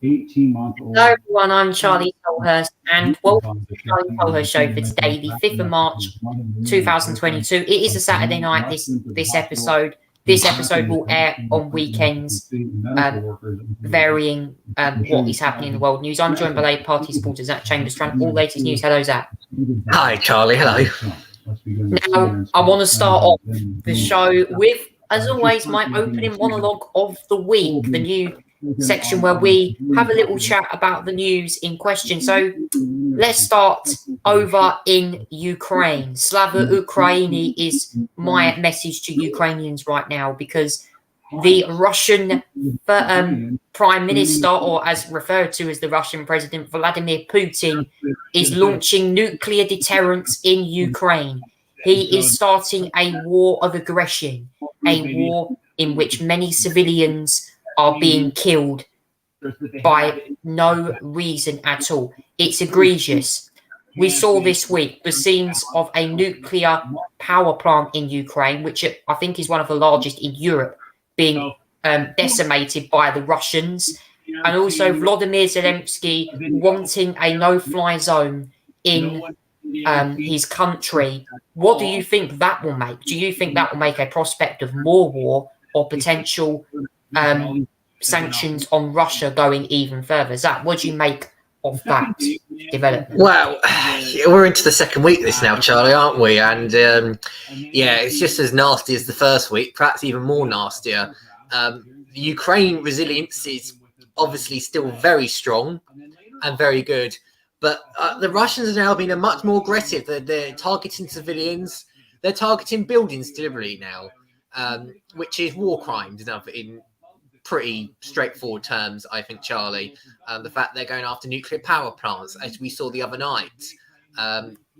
Hello everyone, I'm Charlie Tolhurst and welcome to the Charlie Tolhurst Show for today, the 5th of March 2022. It is a Saturday night, this episode. This episode will air on weekends, varying what is happening in the world news. I'm joined by Labour Party supporters Zach Chambers, trying all latest news. Hello, Zach. Hi, Charlie. Hello. Now, I want to start off the show with, as always, my opening monologue of the week, the new section where we have a little chat about the news in question. So let's start over in Ukraine. Slava Ukraini is my message to Ukrainians right now, because the Russian Prime Minister, or as referred to as the Russian President, Vladimir Putin, is launching nuclear deterrence in Ukraine. He is starting a war of aggression, a war in which many civilians are being killed by no reason at all. It's egregious. We saw this week the scenes of a nuclear power plant in Ukraine, which I think is one of the largest in Europe, being decimated by the Russians. And also Vladimir Zelensky wanting a no-fly zone in his country. What do you think that will make? Do you think that will make a prospect of more war or potential sanctions on Russia going even further? Zach, what do you make of that development? Well, we're into the second week of this now, Charlie, aren't we? And yeah, it's just as nasty as the first week, perhaps even more nastier. The Ukraine resilience is obviously still very strong and very good, but the Russians are now being much more aggressive. They're targeting civilians. They're targeting buildings deliberately now, which is war crimes in pretty straightforward terms, I think, Charlie. The fact they're going after nuclear power plants, as we saw the other night.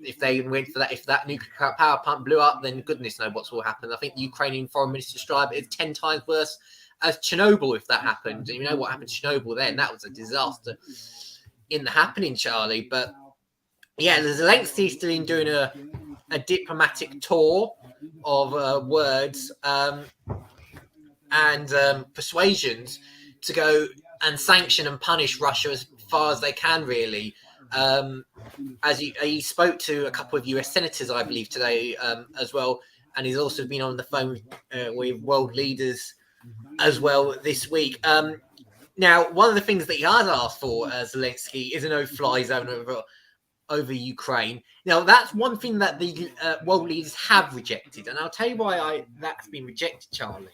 If they went for that, if that nuclear power plant blew up, then goodness knows what will happen. I think the Ukrainian foreign minister described it as 10 times worse as Chernobyl if that happened. And you know what happened to Chernobyl then? That was a disaster in the happening, Charlie. But yeah, Zelensky's still doing a diplomatic tour of words and persuasions to go and sanction and punish Russia as far as they can, really. As he spoke to a couple of US senators, I believe, today as well, and he's also been on the phone with world leaders as well this week. Now, one of the things that he has asked for, Zelensky, is a no-fly zone over Ukraine. Now, that's one thing that the world leaders have rejected, and I'll tell you why that's been rejected, Charlie.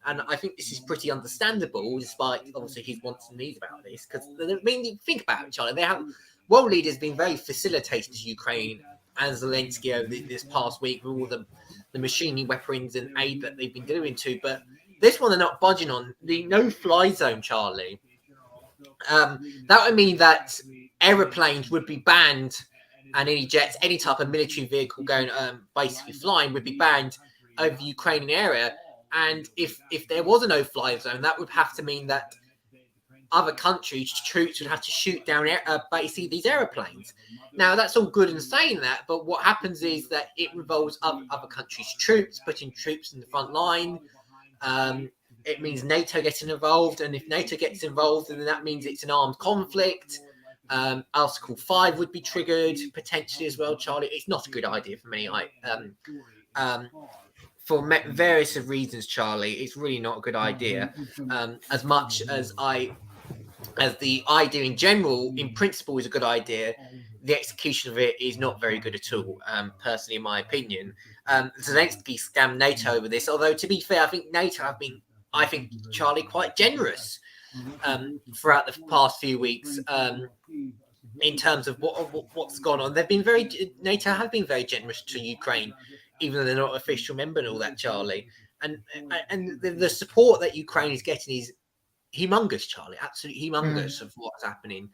And I think this is pretty understandable, despite obviously his wants and needs about this. Because I mean, think about it, Charlie. World leaders been very facilitated to Ukraine and Zelensky over this past week with all the machinery, weapons, and aid that they've been doing to. But this one they're not budging on. The no-fly zone, Charlie. That would mean that aeroplanes would be banned, and any jets, any type of military vehicle going basically flying would be banned over the Ukrainian area. And if there was a no-fly zone, that would have to mean that other countries' troops would have to shoot down basically these aeroplanes. Now, that's all good and saying that, but what happens is that it involves other countries' troops, putting troops in the front line. It means NATO getting involved, and if NATO gets involved, then that means it's an armed conflict. Article 5 would be triggered potentially as well, Charlie. It's not a good idea for many. For various reasons, Charlie, it's really not a good idea. As much as the idea in general, in principle, is a good idea, the execution of it is not very good at all, personally, in my opinion. Zelensky scammed NATO over this, although, to be fair, I think NATO have been, Charlie, quite generous throughout the past few weeks in terms of what's gone on. NATO have been very generous to Ukraine, even though they're not an official member and all that, Charlie. And the support that Ukraine is getting is humongous, Charlie, absolutely humongous of what's happening.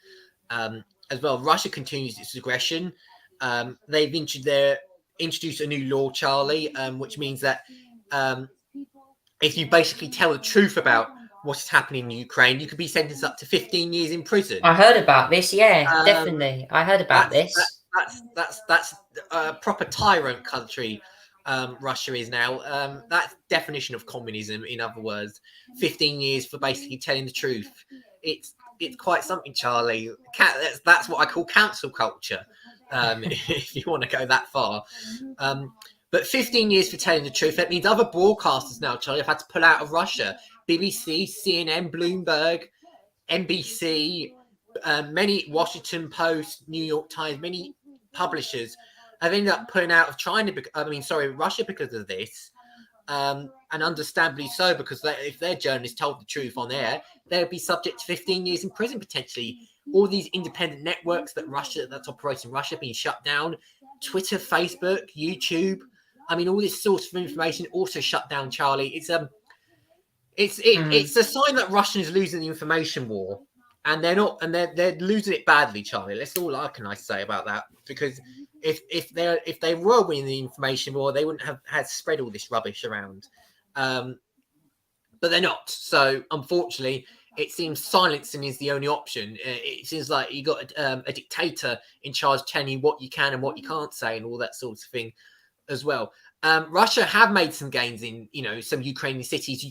As well, Russia continues its aggression. They've introduced a new law, Charlie, which means that if you basically tell the truth about what is happening in Ukraine, you could be sentenced up to 15 years in prison. I heard about this, yeah, definitely. I heard about this. That's a proper tyrant country. Russia is now. That's definition of communism, in other words. 15 years for basically telling the truth. It's it's quite something, Charlie. That's what I call council culture, if you want to go that far. But 15 years for telling the truth. That means other broadcasters now, Charlie, have had to pull out of Russia. BBC, CNN, Bloomberg, NBC, many Washington Post, New York Times, many publishers have ended up pulling out of Russia because of this. And understandably so, because if their journalists told the truth on air, they would be subject to 15 years in prison potentially. All these independent networks that's operating in Russia being shut down. Twitter, Facebook, YouTube. I mean, all this source of information also shut down, Charlie. It's a sign that Russia is losing the information war, and they're losing it badly, Charlie. That's all I say about that. Because if they were winning the information war, they wouldn't have had spread all this rubbish around. But they're not. So unfortunately, it seems silencing is the only option. It seems like you got a dictator in charge telling you what you can and what you can't say and all that sort of thing as well. Russia have made some gains in, some Ukrainian cities.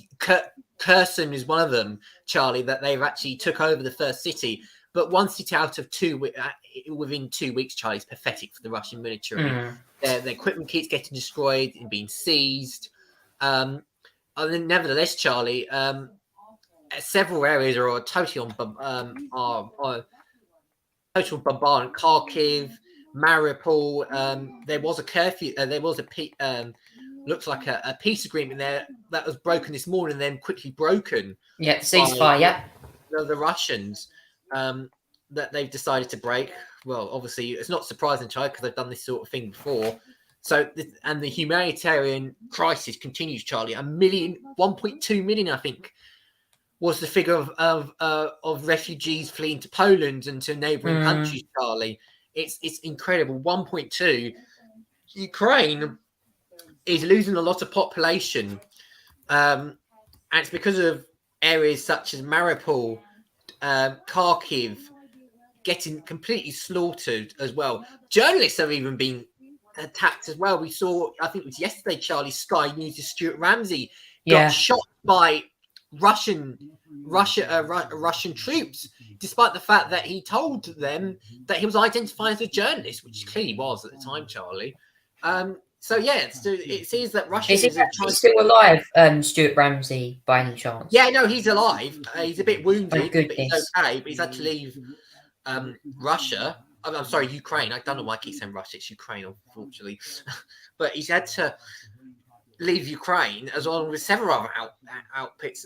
Kherson is one of them, Charlie, that they've actually took over the first city. But one city out of two within 2 weeks, Charlie, is pathetic for the Russian military. Their equipment keeps getting destroyed and being seized. Nevertheless, Charlie, several areas are totally on total bombardment. Kharkiv, Mariupol. There was a curfew. There was looks like a peace agreement there that was broken this morning, then quickly broken. Yeah, ceasefire. Yeah, the Russians that they've decided to break. Well, obviously, it's not surprising, China, because they've done this sort of thing before. So, and the humanitarian crisis continues, Charlie. 1.2 million, I think, was the figure of refugees fleeing to Poland and to neighbouring countries, Charlie. It's incredible. 1.2. Ukraine is losing a lot of population, and it's because of areas such as Mariupol, Kharkiv, getting completely slaughtered as well. Journalists have even been attacked as well. We saw, I think it was yesterday, Charlie, Sky News' Stuart Ramsey got shot by Russian troops, despite the fact that he told them that he was identified as a journalist, which clearly was at the time, Charlie. So yeah, it seems that Russia is still alive, Stuart Ramsey, by any chance? Yeah, no, he's alive. He's a bit wounded, but he's okay. But he's had to leave Russia. I'm sorry, Ukraine. I don't know why I keep saying Russia. It's Ukraine, unfortunately. But he's had to leave Ukraine, as well with several other outputs.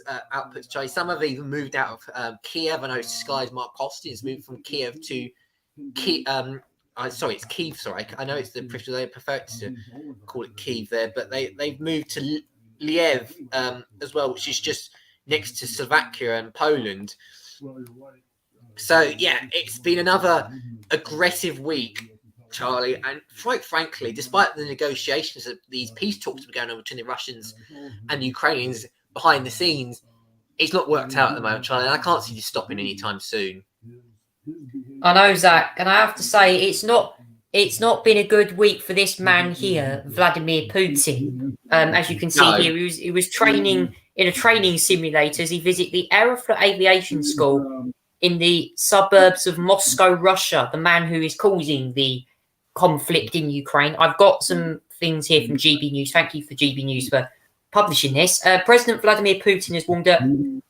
Charlie. Some have even moved out of Kiev. I know Sky's Mark Costin has moved from Kiev to Kiev. Sorry, it's Kiev. Sorry, I know it's the they prefer to call it Kiev there, but they've moved to Lviv as well, which is just next to Slovakia and Poland. So yeah, it's been another aggressive week, Charlie, and quite frankly, despite the negotiations of these peace talks going on between the Russians and the Ukrainians behind the scenes, it's not worked out at the moment, Charlie, and I can't see this stopping anytime soon. I know, Zach, and I have to say it's not been a good week for this man here, Vladimir Putin. As you can see here, he was training in a training simulator as he visited the Aeroflot Aviation School in the suburbs of Moscow, Russia, the man who is causing the conflict in Ukraine. I've got some things here from GB News. Thank you for GB News for publishing this. President Vladimir Putin has warned that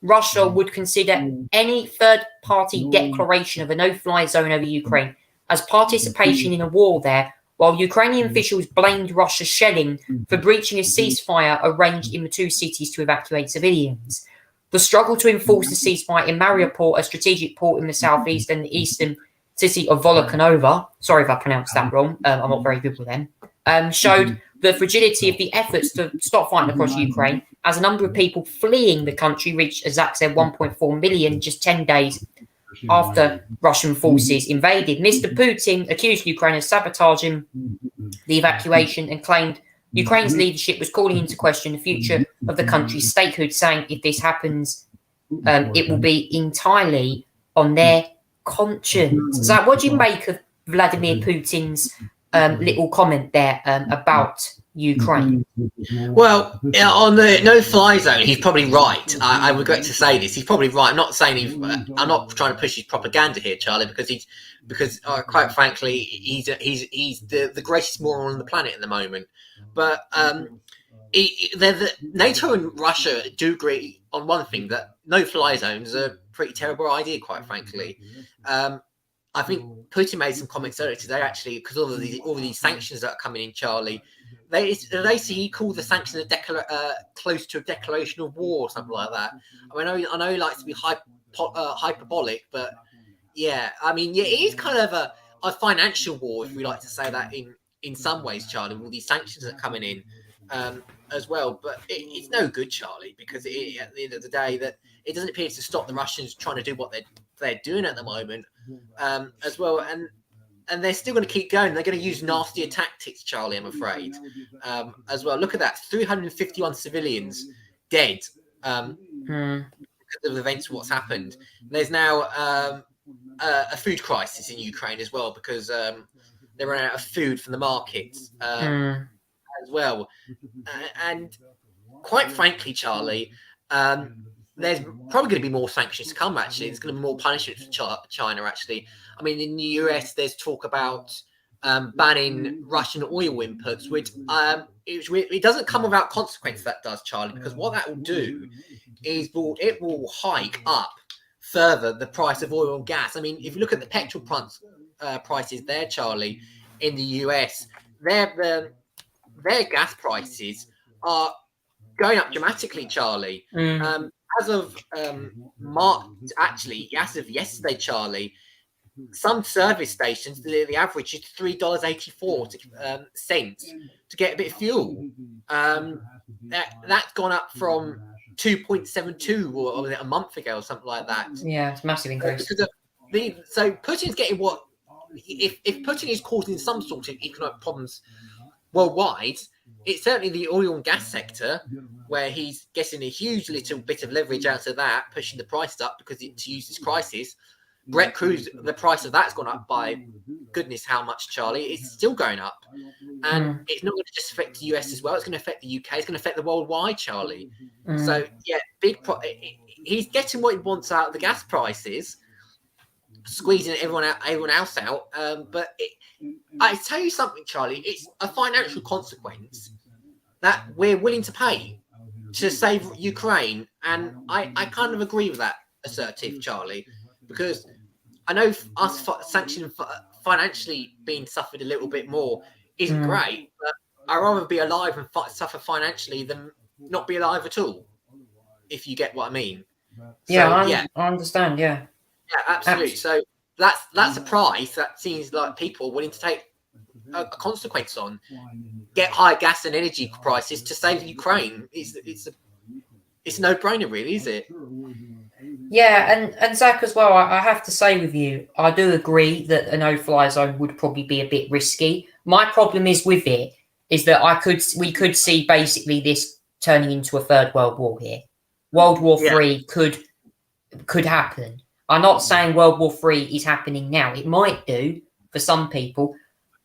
Russia would consider any third-party declaration of a no-fly zone over Ukraine as participation in a war there, while Ukrainian officials blamed Russia's shelling for breaching a ceasefire arranged in the two cities to evacuate civilians. The struggle to enforce the ceasefire in Mariupol, a strategic port in the southeast and the eastern city of Volokhanova, sorry if I pronounced that wrong, I'm not very good with them, showed the fragility of the efforts to stop fighting across Ukraine, as a number of people fleeing the country reached, as Zach said, 1.4 million just 10 days after Russian forces invaded. Mr. Putin accused Ukraine of sabotaging the evacuation and claimed Ukraine's leadership was calling into question the future of the country's statehood, saying if this happens, it will be entirely on their conscience. Zach, what do you make of Vladimir Putin's little comment there about Ukraine. Well, on the no-fly zone, he's probably right. I regret to say this. He's probably right. I'm not saying I'm not trying to push his propaganda here, Charlie, because quite frankly, he's the greatest moron on the planet at the moment. But NATO and Russia do agree on one thing, that no-fly zones are a pretty terrible idea, quite frankly. I think Putin made some comments earlier today, actually, because all of these sanctions that are coming in, Charlie. They see he called the sanctions close to a declaration of war or something like that. I mean, I know he likes to be hyperbolic, but yeah, I mean, yeah, it is kind of a financial war, if we like to say that in some ways, Charlie. With all these sanctions that are coming in as well, but it's no good, Charlie, because at the end of the day, that it doesn't appear to stop the Russians trying to do what they're doing at the moment as well, and they're still going to keep going. They're going to use nastier tactics, Charlie, I'm afraid, as well. Look at that, 351 civilians dead because of events of what's happened. There's now a food crisis in Ukraine as well, because they run out of food from the markets as well. And quite frankly, Charlie, there's probably going to be more sanctions to come, actually. There's going to be more punishment for China, actually. I mean, in the US, there's talk about banning Russian oil inputs, which it doesn't come without consequence, that does, Charlie, because what that will do is it will hike up further the price of oil and gas. I mean, if you look at the petrol prices there, Charlie, in the US, their gas prices are going up dramatically, Charlie. As of March, actually, as of yesterday, Charlie, some service stations, the average is $3.84 to get a bit of fuel. That's gone up from 2.72 or a month ago or something like that. Yeah, it's a massive increase. So Putin's getting what if Putin is causing some sort of economic problems worldwide, it's certainly the oil and gas sector where he's getting a huge little bit of leverage out of that, pushing the price up because to use this crisis. Brett Cruz, the price of that's gone up by goodness how much, Charlie. It's still going up. And it's not going to just affect the US as well. It's going to affect the UK. It's going to affect the worldwide, Charlie. So, yeah, he's getting what he wants out of the gas prices, squeezing everyone else out. But I tell you something, Charlie, it's a financial consequence that we're willing to pay to save Ukraine. And I kind of agree with that assertive, Charlie, because I know us sanctioned financially being suffered a little bit more isn't great, but I'd rather be alive and suffer financially than not be alive at all, if you get what I mean. I understand, yeah. Yeah, absolutely. So that's a price that seems like people are willing to take a consequence on. Get high gas and energy prices to save Ukraine. It's a no-brainer, really, is it? Yeah, and Zach as well, I have to say with you, I do agree that a no-fly zone would probably be a bit risky. My problem is with it is that we could see basically this turning into a third world war here. World War III could happen. I'm not saying World War III is happening now. It might do for some people,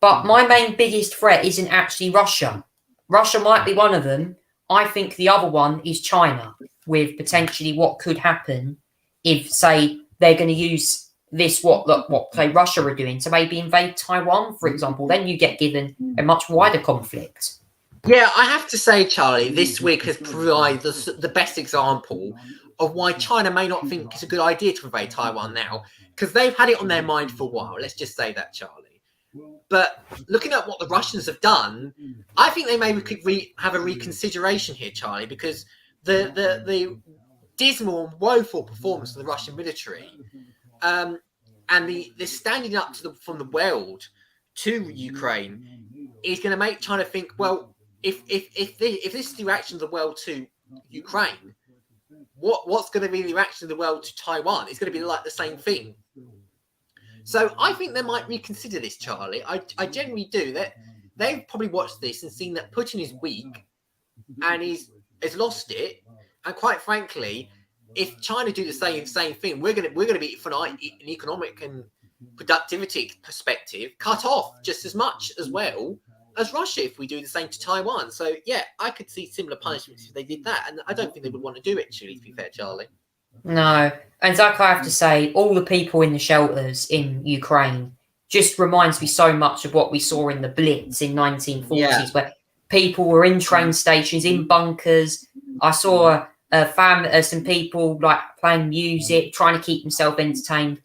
but my main biggest threat isn't actually Russia. Russia might be one of them. I think the other one is China, with potentially what could happen if, say, they're going to use this, what say Russia are doing, to maybe invade Taiwan, for example. Then you get given a much wider conflict. Yeah, I have to say, Charlie, this week has provided the best example of why China may not think it's a good idea to invade Taiwan now, because they've had it on their mind for a while. Let's just say that, Charlie. But looking at what the Russians have done, I think they maybe could have a reconsideration here, Charlie, because the dismal and woeful performance of the Russian military and the standing up from the world to Ukraine is going to make China think, well, if this is the reaction of the world to Ukraine, what's going to be the reaction of the world to Taiwan? It's going to be like the same thing. So I think they might reconsider this, Charlie. I generally do. They've probably watched this and seen that Putin is weak and has lost it. And quite frankly, if China do the same thing, we're going to be, from an economic and productivity perspective, cut off just as much as well. as Russia if we do the same to Taiwan. So yeah, I could see similar punishments if they did that, and I don't think they would want to do it. Actually, to be fair, Charlie. No, and Zach, I have to say, all the people in the shelters in Ukraine just reminds me so much of what we saw in the Blitz in 1940s, where people were in train stations, in bunkers. I saw some people like playing music, trying to keep themselves entertained,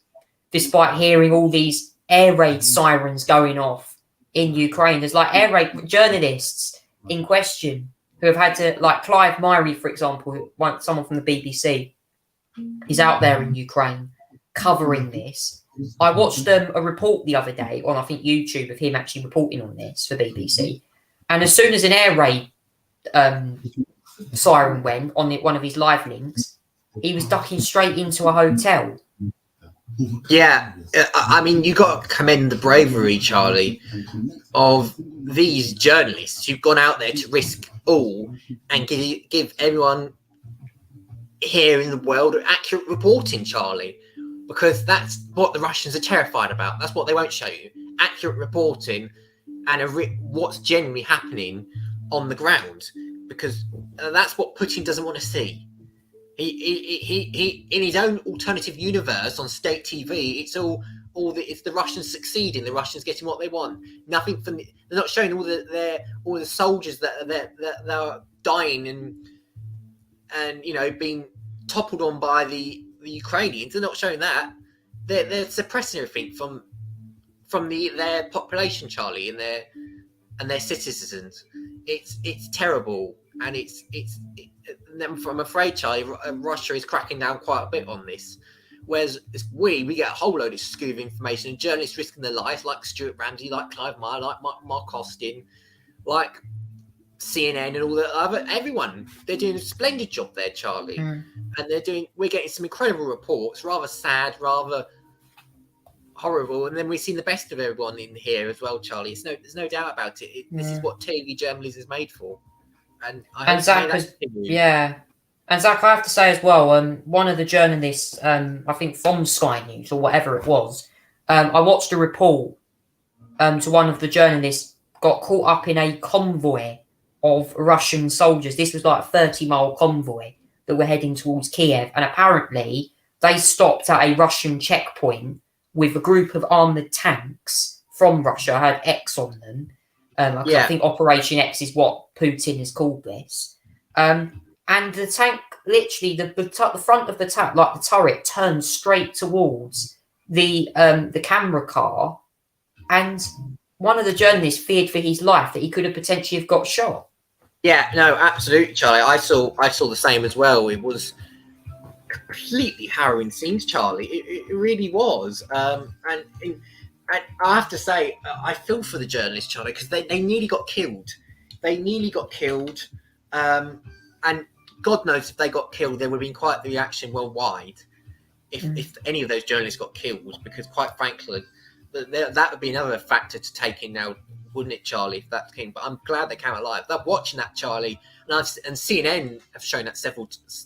despite hearing all these air raid sirens going off in Ukraine. There's like air raid journalists in question who have had to, like Clive Myrie, for example, someone from the BBC. He's out there in Ukraine covering this. I watched a report the other day on, I think, YouTube of him actually reporting on this for BBC. And as soon as an air raid siren went on one of his live links, he was ducking straight into a hotel. Yeah, I mean, you got to commend the bravery, Charlie, of these journalists who've gone out there to risk all and give everyone here in the world accurate reporting, Charlie, because that's what the Russians are terrified about. That's what they won't show you: accurate reporting and what's genuinely happening on the ground, because that's what Putin doesn't want to see. He in his own alternative universe on state TV, it's the Russians succeeding, the Russians getting what they want. Nothing from they're not showing all the soldiers that are dying and being toppled on by the Ukrainians. They're not showing that. They're suppressing everything from their population, Charlie, and their citizens. It's terrible, and I'm afraid, Charlie, Russia is cracking down quite a bit on this. Whereas we get a whole load of skewed information, and journalists risking their lives, like Stuart Ramsey, like Clive Myrie, like Mark Austin, like CNN and all the other everyone. They're doing a splendid job there, Charlie, and we're getting some incredible reports, rather sad, rather horrible, and then we've seen the best of everyone in here as well, Charlie. There's no doubt about it. This is what TV journalism is made for, and Zach, and Zach, I have to say as well, one of the journalists, I think from Sky News or whatever it was, I watched a report to one of the journalists got caught up in a convoy of Russian soldiers. This was like a 30-mile convoy that were heading towards Kiev, and apparently they stopped at a Russian checkpoint with a group of armoured tanks from Russia, had X on them. I think Operation X is what Putin has called this. And the tank, literally, the front of the tank, like the turret, turned straight towards the camera car. And one of the journalists feared for his life, that he could have potentially have got shot. Yeah, no, absolutely, Charlie. I saw the same as well. It was completely harrowing scenes, Charlie. It really was. And I have to say, I feel for the journalists, Charlie, because they nearly got killed. And God knows if they got killed, there would have been quite the reaction worldwide if any of those journalists got killed, because quite frankly, that would be another factor to take in now, wouldn't it, Charlie, if that's king? But I'm glad they came alive. They're watching that, Charlie, and CNN have shown that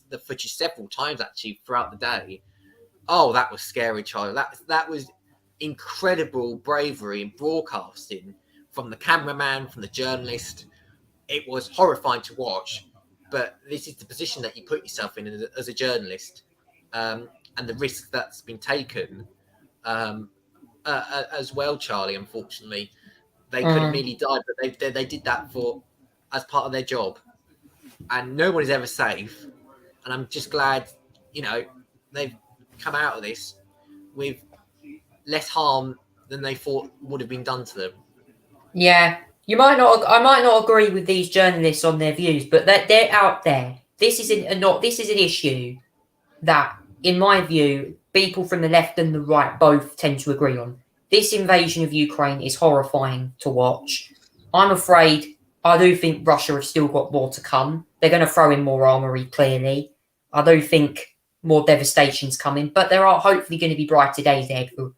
the footage several times actually throughout the day. Oh, that was scary, Charlie. That was incredible bravery in broadcasting from the cameraman, from the journalist. It was horrifying to watch, but this is the position that you put yourself in as a journalist, and the risk that's been taken as well, Charlie. Unfortunately, they could have nearly died, but they did that as part of their job, and no one is ever safe. And I'm just glad, they've come out of this with less harm than they thought would have been done to them. Yeah, I might not agree with these journalists on their views, but they're out there. This is an issue that, in my view, people from the left and the right both tend to agree on. This invasion of Ukraine is horrifying to watch. I'm afraid, I do think Russia have still got more to come. They're going to throw in more armoury, clearly. I do think more devastation's coming, but there are hopefully going to be brighter days ahead for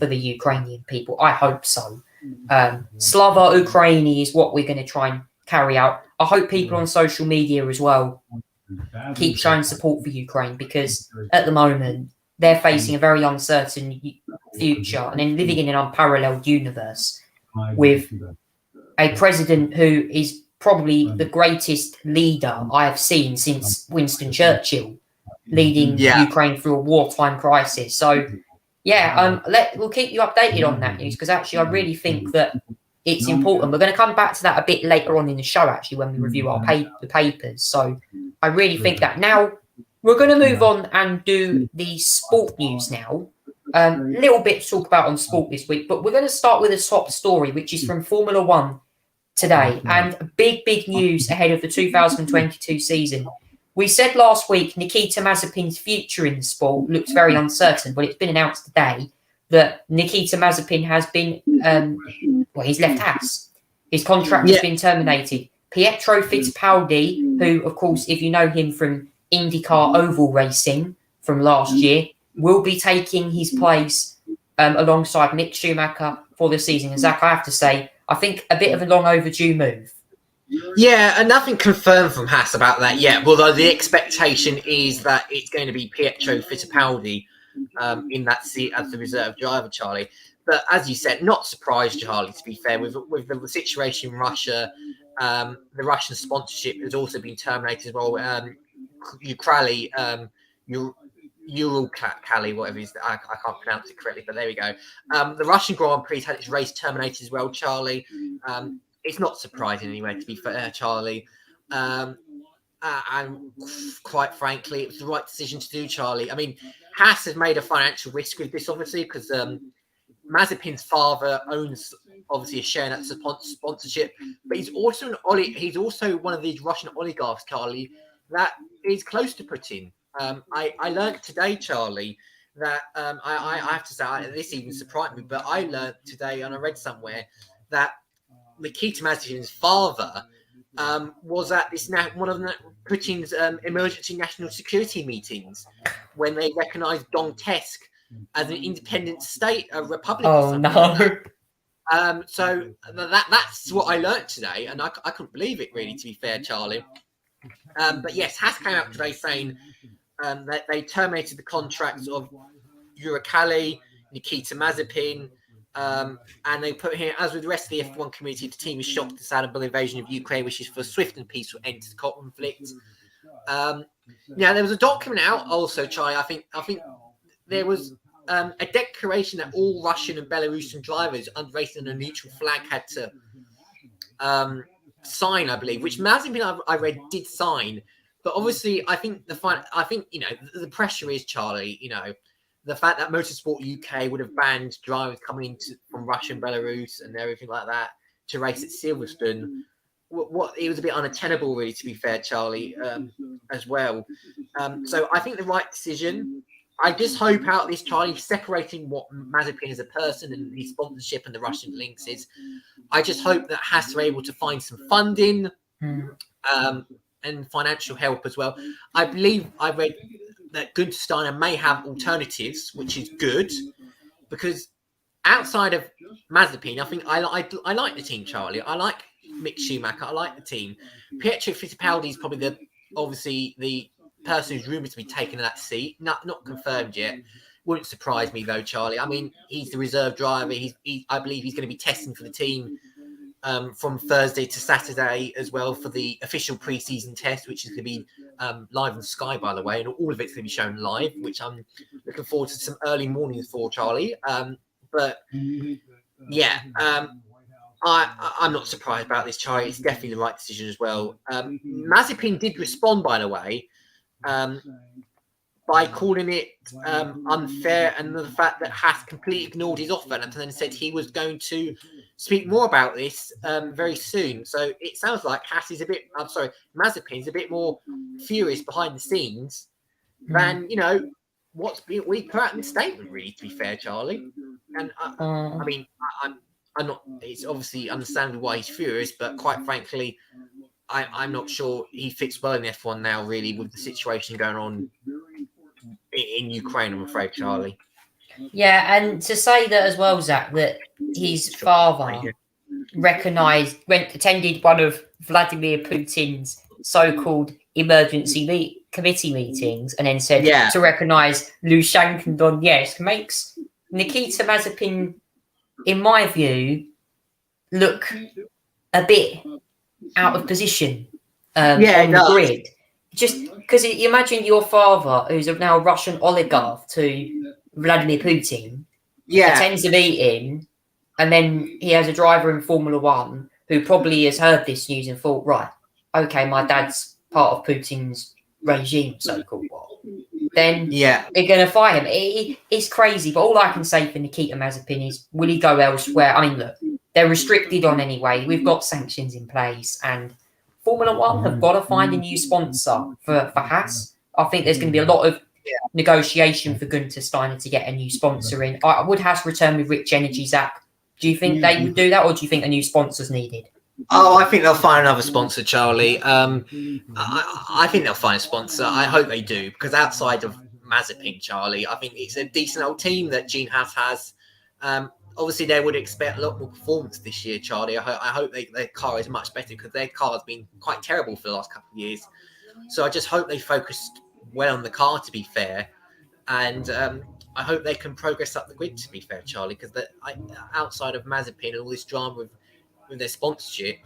the Ukrainian people. I hope so. Slava Ukraini is what we're going to try and carry out. I hope people on social media as well keep showing support for Ukraine, because at the moment they're facing a very uncertain future and then living in an unparalleled universe with a president who is probably the greatest leader I have seen since Winston Churchill leading Ukraine through a wartime crisis. So, we'll keep you updated on that news, because actually I really think that it's important. We're going to come back to that a bit later on in the show, actually, when we review our the papers. So I really think that. Now, we're going to move on and do the sport news now. A little bit to talk about on sport this week, but we're going to start with a top story, which is from Formula One today. And big news ahead of the 2022 season. We said last week Nikita Mazepin's future in the sport looks very uncertain, but it's been announced today that Nikita Mazepin has been, he's left Haas. His contract has been terminated. Pietro Fittipaldi, who, of course, if you know him from IndyCar oval racing from last year, will be taking his place alongside Mick Schumacher for the season. And Zach, I have to say, I think a bit of a long overdue move. Yeah, and nothing confirmed from Haas about that yet, although the expectation is that it's going to be Pietro Fittipaldi in that seat as the reserve driver, Charlie. But as you said, not surprised, Charlie, to be fair, with the situation in Russia, the Russian sponsorship has also been terminated as well. Ukrali, Uralkali, whatever it is, I can't pronounce it correctly, but there we go. The Russian Grand Prix had its race terminated as well, Charlie. It's not surprising anyway, to be fair, Charlie. And quite frankly, it was the right decision to do, Charlie. I mean, Haas has made a financial risk with this, obviously, because Mazepin's father owns, obviously, a share in that sponsorship, but he's also one of these Russian oligarchs, Charlie, that is close to Putin. I learned today, Charlie, that I have to say, this even surprised me, but I learned today, and I read somewhere, that Nikita Mazepin's father was at one of Putin's emergency national security meetings when they recognised Donetsk as an independent state, a republic. Oh no! So that's what I learned today, and I couldn't believe it, really, to be fair, Charlie. But yes, Haas came out today saying that they terminated the contracts of Uralkali, Nikita Mazepin. And they put here, as with the rest of the F1 community, the team is shocked at the sudden invasion of Ukraine, which is for a swift and peaceful end to the conflict. Now, there was a document out also, Charlie. I think there was a declaration that all Russian and Belarusian drivers racing on a neutral flag had to sign, I believe, which Mazepin, I read, did sign. But obviously, I think the pressure is, Charlie, the fact that Motorsport UK would have banned drivers coming from Russia and Belarus and everything like that to race at Silverstone, it was a bit unattainable, really, to be fair, Charlie, as well. So I think the right decision. I just hope out this, Charlie, separating what Mazepin as a person and his sponsorship and the Russian links is. I just hope that Haas are able to find some funding and financial help as well. I believe I read that Günther Steiner may have alternatives, which is good, because outside of Mazepin, I think I like the team, Charlie. I like Mick Schumacher. I like the team. Pietro Fittipaldi is probably obviously the person who's rumoured to be taking that seat. Not confirmed yet. Wouldn't surprise me though, Charlie. I mean, he's the reserve driver. I believe he's going to be testing for the team from Thursday to Saturday as well for the official pre-season test, which is going to be live on Sky, by the way, and all of it's going to be shown live, which I'm looking forward to some early mornings for, Charlie. But yeah, I'm not surprised about this, Charlie. It's definitely the right decision as well. Mazepin did respond, by the way, by calling it unfair and the fact that Haas completely ignored his offer and then said he was going to speak more about this very soon. So it sounds like Mazepin is a bit more furious behind the scenes than, what's we put out in the statement, really, to be fair, Charlie. And I mean, I'm not, it's obviously understandable why he's furious, but quite frankly, I'm not sure he fits well in F1 now, really, with the situation going on in Ukraine, I'm afraid, Charlie. Yeah, and to say that as well, Zach, that his father attended one of Vladimir Putin's so-called emergency committee meetings and then said to recognise Lushanka and Donetsk makes Nikita Mazepin, in my view, look a bit out of position on the grid. Just because you imagine your father, who's now a Russian oligarch, to Vladimir Putin, attends a meeting, and then he has a driver in Formula One who probably has heard this news and thought, right, okay, my dad's part of Putin's regime, so-called. Then they're going to fire him. It's crazy, but all I can say for Nikita Mazepin is, will he go elsewhere? I mean, look, they're restricted on anyway. We've got sanctions in place, and Formula One have got to find a new sponsor for Haas. I think there's going to be a lot of negotiation for Gunter Steiner to get a new sponsor in. Would Haas return with Rich Energy, Zach? Do you think they would do that, or do you think a new sponsor's needed? Oh, I think they'll find another sponsor, Charlie. I think they'll find a sponsor. I hope they do, because outside of Mazepin, Charlie, I think it's a decent old team that Gene Haas has. Obviously, they would expect a lot more performance this year, Charlie. I hope their car is much better, because their car has been quite terrible for the last couple of years. So I just hope they focused well on the car, to be fair. And I hope they can progress up the grid, to be fair, Charlie, because outside of Mazepin and all this drama with their sponsorship,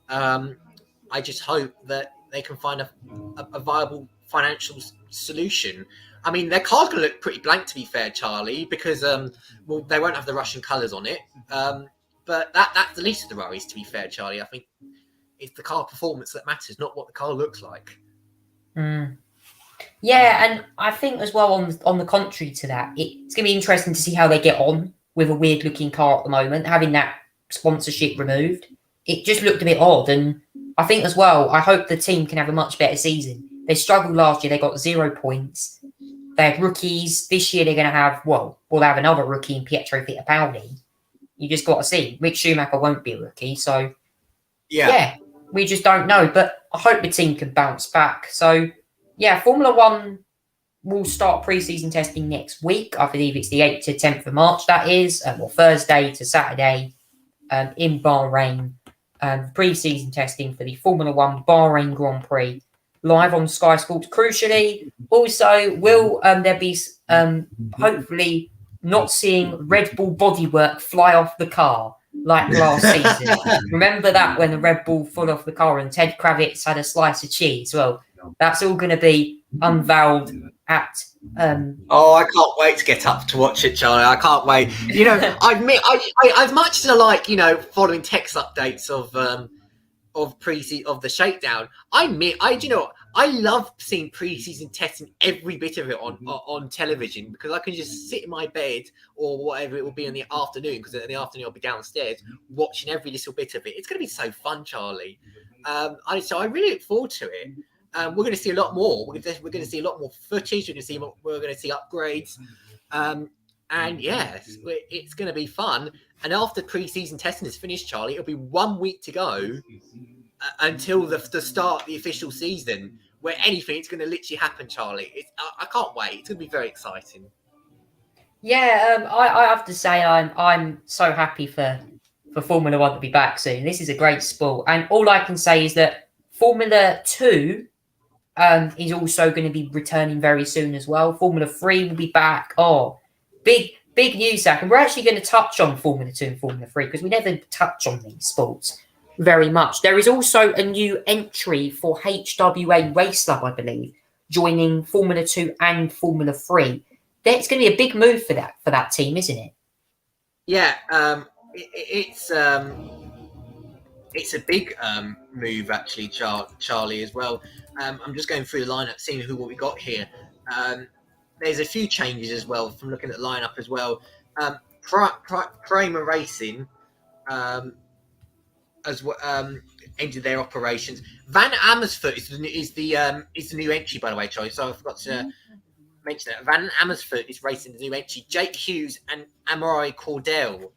I just hope that they can find a viable financial solution. I mean, their car's going to look pretty blank, to be fair, Charlie, because they won't have the Russian colours on it. But that's the least of the worries, to be fair, Charlie. I think it's the car performance that matters, not what the car looks like. Yeah, and I think as well, on the contrary to that, it's going to be interesting to see how they get on with a weird-looking car at the moment, having that sponsorship removed. It just looked a bit odd, and I think as well, I hope the team can have a much better season. They struggled last year. They got 0 points. They had rookies. This year they're going to have, they have another rookie in Pietro Fittipaldi. You just got to see. Mick Schumacher won't be a rookie, so yeah, we just don't know. But I hope the team can bounce back. So yeah, Formula One will start pre-season testing next week. I believe it's the 8th to 10th of March, that is, or Thursday to Saturday in Bahrain. Pre-season testing for the Formula One Bahrain Grand Prix live on Sky Sports. Crucially, also, will there be hopefully not seeing Red Bull bodywork fly off the car like last season? Remember that when the Red Bull flew off the car and Ted Kravitz had a slice of cheese? Well, that's all going to be unveiled at I can't wait to get up to watch it, Charlie. I can't wait. You know, I admit, I as much as I like, following text updates of pre-season of the shakedown, I admit, I love seeing pre-season testing, every bit of it on television, because I can just sit in my bed or whatever it will be in the afternoon, because in the afternoon I'll be downstairs watching every little bit of it. It's going to be so fun, Charlie. So I really look forward to it. We're going to see a lot more. We're going to see a lot more footage. We're going to see upgrades. And yeah, it's going to be fun. And after pre-season testing is finished, Charlie, it'll be 1 week to go until the start of the official season, where anything's going to literally happen, Charlie. I can't wait. It's going to be very exciting. Yeah, I have to say I'm so happy for Formula One to be back soon. This is a great sport, and all I can say is that Formula 2 is also going to be returning very soon as well. Formula 3 will be back. Oh, big news, Zach. And we're actually going to touch on Formula 2 and Formula 3 because we never touch on these sports very much. There is also a new entry for HWA Race Lab, I believe, joining Formula 2 and Formula 3. It's going to be a big move for that team, isn't it? Yeah, it's a big move, actually, Charlie, as well. I'm just going through the lineup, seeing what we got here. There's a few changes as well from looking at the lineup as well. Kramer Racing as well ended their operations. Van Amersfoort is the new entry, by the way, Charlie. So I forgot to mention that. Van Amersfoort is racing the new entry. Jake Hughes and Amaury Cordell.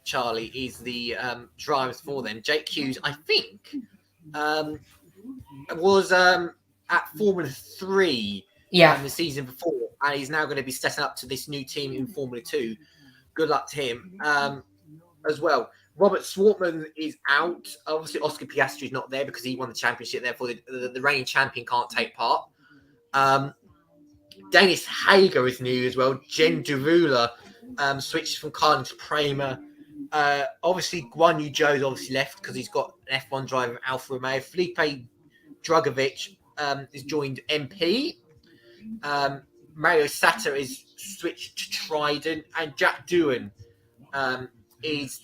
Charlie is the drivers for them. Jake Hughes, I think, was at Formula 3 the season before, and he's now going to be stepping up to this new team in Formula 2. Good luck to him as well. Robert Swartman is out. Obviously, Oscar Piastri is not there because he won the championship. Therefore, the reigning champion can't take part. Dennis Hager is new as well. Jen Derula switched from Carlin to Prema. Obviously, Guan Yu Zhou's obviously left because he's got an F1 driver, Alfa Romeo. Felipe Drugovich is joined MP. Mario Sato is switched to Trident, and Jack Doohan is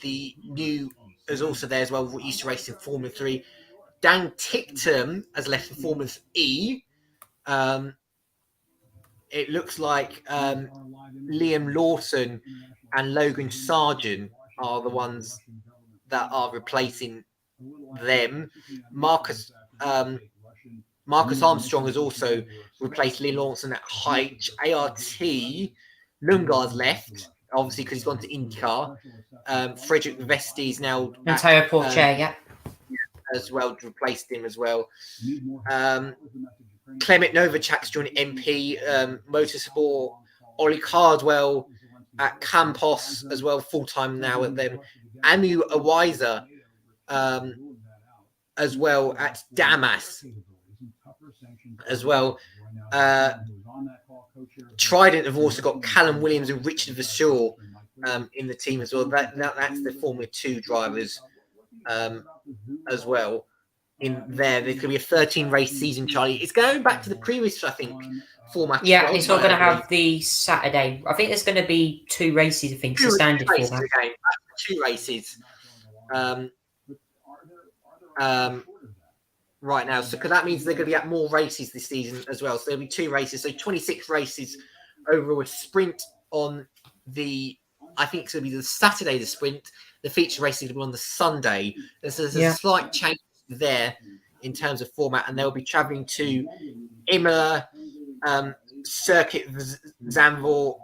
also there as well. Used to race in Formula 3. Dan Ticktum has left for Formula E. It looks like Liam Lawson and Logan Sargent are the ones that are replacing them. Marcus Armstrong has also replaced Liam Lawson at Height. ART Lungar's left, obviously because he's gone to IndyCar. Frederick Vesti's now and Teo Porcher, yeah, as well, replaced him as well. Clement Novacek's joined MP Motorsport. Ollie Cardwell at Campos as well, full time now at them. Amu Awiza as well at Damas as well. Trident have also got Callum Williams and Richard Vasseur in the team as well. That's the Formula 2 drivers as well. In there's going to be a 13 race season, Charlie. It's going back to the previous, I think, format. Yeah, it's not going to have the Saturday. I think there's going to be 2 races. I think it's the standard format. Again. 2 races. Right now, so that means they're going to be at more races this season as well. So there'll be 2 races, so 26 races overall. A sprint on the, I think it's going to be the Saturday. The sprint, the feature race is going to be on the Sunday. There's a slight change there in terms of format, and they'll be traveling to Imola, Circuit Zandvoort,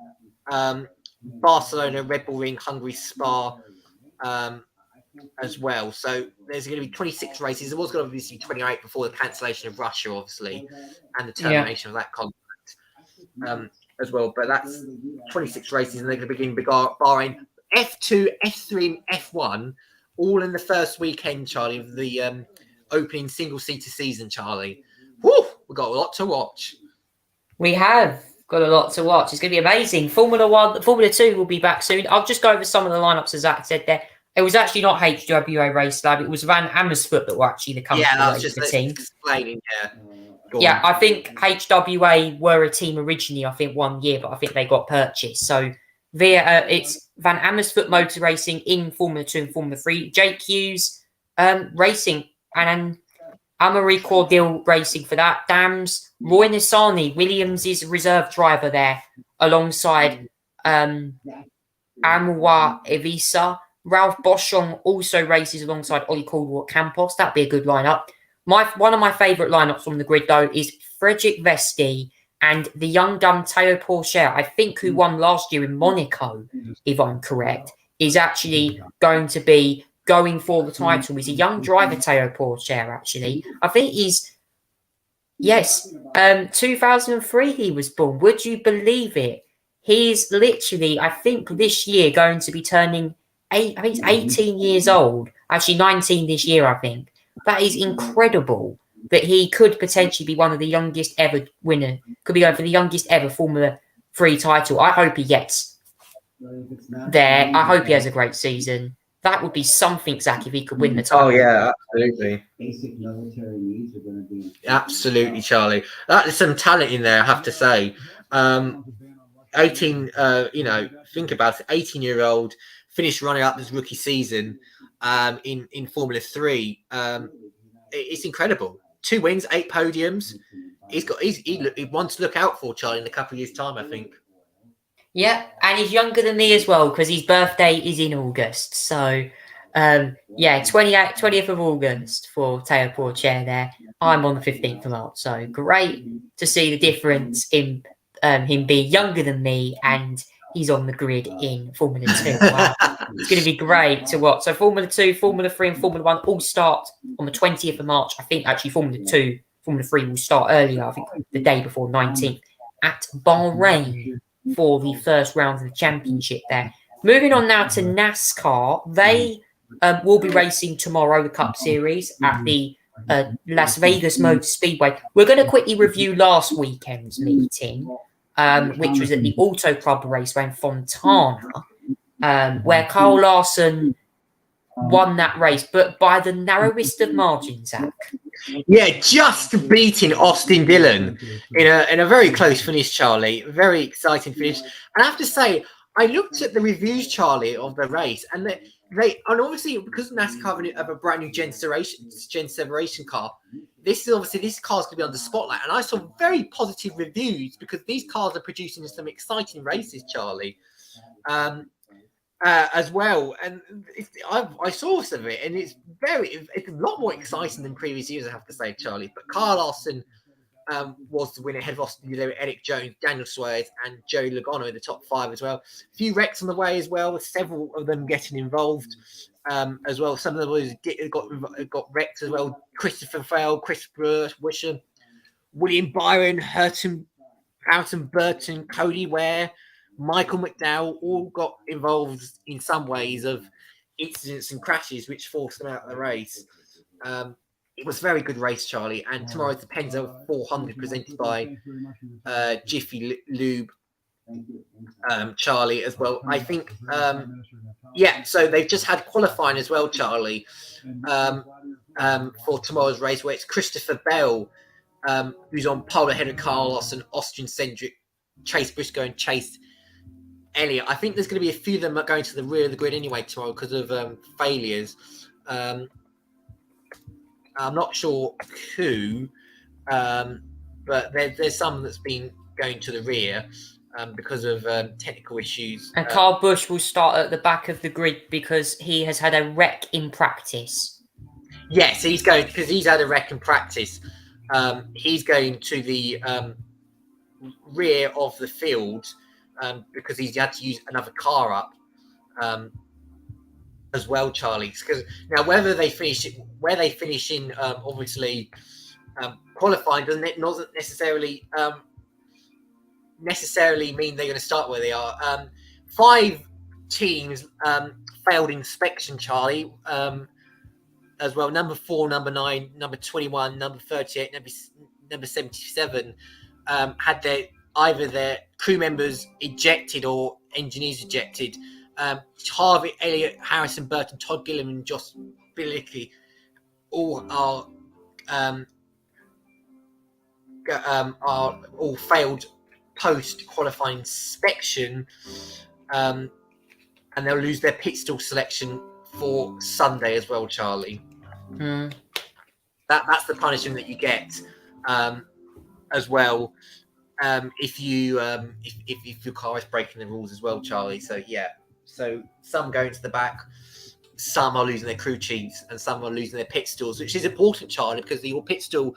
Barcelona, Red Bull Ring, Hungary, Spa as well. So there's going to be 26 races. There was going to be 28 before the cancellation of Russia, obviously, and the termination of that contract as well. But that's 26 races, and they're going to begin Bahrain, F2, F3, and F1 all in the first weekend, Charlie, of the opening single-seater season, Charlie. Woo! We've got a lot to watch. We have got a lot to watch. It's going to be amazing. Formula 2 will be back soon. I'll just go over some of the lineups, as Zach said there. It was actually not HWA Race Lab. It was Van Amersfoort that were actually the company that was the team. Explaining, I think HWA were a team originally, I think, 1 year, but I think they got purchased. So it's Van Amersfoort Motor Racing in Formula 2 and Formula 3. Jake Hughes Racing and Amaury Cordil Racing for that. Dams. Roy Nissani, Williams' reserve driver there, alongside Amwa Evisa. Ralph Boschong also races alongside Ollie Caldwell at Campos. That'd be a good lineup. One of my favourite lineups on the grid, though, is Frederick Vesti and the young gun Teo Porcher, I think, who won last year in Monaco, if I'm correct, is actually going to be going for the title. He's a young driver, Teo Porcher, actually. I think he's... Yes, 2003 he was born. Would you believe it? He's literally, I think, this year going to be turning... I think he's 18 years old. Actually, 19 this year, I think. That is incredible that he could potentially be one of the youngest ever winner. Could be going for the youngest ever Formula 3 title. I hope he gets there. I hope he has a great season. That would be something, Zach, if he could win the title. Oh, yeah, absolutely. Absolutely, Charlie. That is some talent in there, I have to say. 18, think about it. 18-year-old, finished running up his rookie season in Formula 3. It's incredible. 2 wins, 8 podiums. He wants to look out for, Charlie, in a couple of years' time, I think. Yeah, and he's younger than me as well because his birthday is in August. So, 20th of August for Teo Porcher there. I'm on the 15th of March. So, great to see the difference in him being younger than me and he's on the grid in Formula 2. Wow. It's going to be great to watch. So Formula 2, Formula 3 and Formula 1 all start on the 20th of March. I think actually Formula 2, Formula 3 will start earlier, I think the day before 19th at Bahrain for the first round of the championship there. Moving on now to NASCAR. They will be racing tomorrow, the Cup Series, at the Las Vegas Motor Speedway. We're going to quickly review last weekend's meeting, which was at the Auto Club Raceway in Fontana. where Carl Larson won that race, but by the narrowest of margins, Zach. Yeah, just beating Austin Dillon in a very close finish, Charlie. Very exciting finish. And I have to say, I looked at the reviews, Charlie, of the race, and and obviously because NASCAR have a brand new Gen Separation car, this car's going to be under spotlight. And I saw very positive reviews because these cars are producing some exciting races, Charlie. As well, and I saw some of it, and it's a lot more exciting than previous years, I have to say, Charlie. But Carl Larson was the winner ahead of Austin Dillon, Eric Jones, Daniel Suarez, and Joe Logano in the top 5 as well. A few wrecks on the way as well, with several of them getting involved as well. Some of them got wrecked as well. Christopher Fell, Chris Wisher, William Byron, Houghton Burton, Cody Ware, Michael McDowell all got involved in some ways of incidents and crashes which forced them out of the race. It was a very good race, Charlie, and tomorrow's the Penza 400 presented by Jiffy Lube, Charlie, as well. I think, so they've just had qualifying as well, Charlie, for tomorrow's race, where it's Christopher Bell, who's on pole ahead of Carl Larson, Austin Cindric, Chase Briscoe, and Chase Elliott. I think there's going to be a few of them going to the rear of the grid anyway tomorrow because of failures. I'm not sure who, but there's some that's been going to the rear because of technical issues. And Carl Busch will start at the back of the grid because he has had a wreck in practice. Yes, he's going because he's had a wreck in practice. He's going to the rear of the field because he's had to use another car up as well, Charlie. Because now where they finish in obviously qualifying doesn't necessarily mean they're going to start where they are. 5 teams failed inspection, Charlie. As well, number 4, number 9, number 21, number 38, number 77 had either their crew members ejected or engineers ejected. Harvey, Elliott, Harrison Burton, Todd Gilliam, and Josh Bilicki all are all failed post qualifying inspection, and they'll lose their pit stall selection for Sunday as well, Charlie. That's the punishment that you get as well if your car is breaking the rules as well, Charlie. So some going to the back, some are losing their crew chiefs, and some are losing their pit stalls, which is important, Charlie, because your pit stall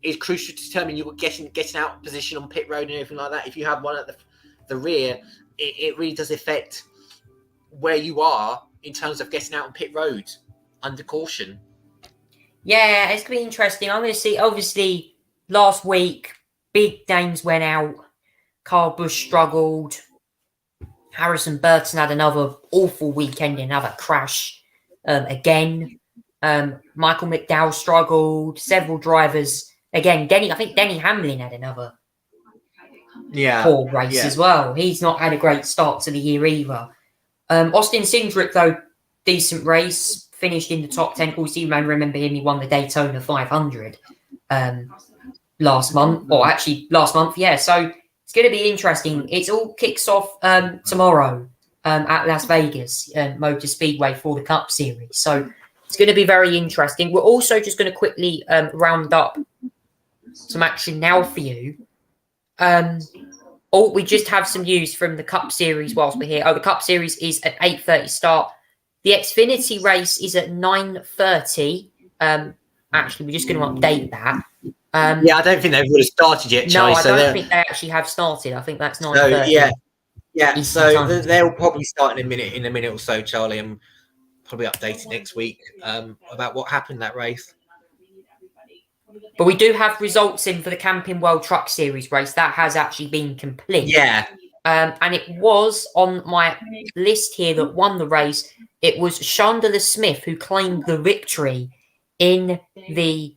is crucial to determine you're getting out of position on pit road and everything like that. If you have one at the rear, it really does affect where you are in terms of getting out on pit road under caution. Yeah, it's going to be interesting. I'm going to see, obviously, last week, big names went out. Carl Busch struggled. Harrison Burton had another awful weekend, another crash again. Michael McDowell struggled. Several drivers. Again, I think Denny Hamlin had another poor race as well. He's not had a great start to the year either. Austin Cindric, though, decent race, finished in the top 10. Of course, you may remember him. He won the Daytona 500 last month. Yeah, so it's going to be interesting. It all kicks off tomorrow at Las Vegas Motor Speedway for the Cup Series. So it's going to be very interesting. We're also just going to quickly round up some action now for you. We just have some news from the Cup Series whilst we're here. The Cup Series is at 8:30 start. The Xfinity race is at 9:30. Actually, we're just going to update that. I don't think they've really started yet, Charlie. No, I don't think they actually have started. I think that's 9:30. So, so they'll probably start in a minute or so, Charlie, and probably update it next week about what happened in that race. But we do have results in for the Camping World Truck Series race. That has actually been complete. Yeah. And it was on my list here that won the race. It was Chandler Smith who claimed the victory in the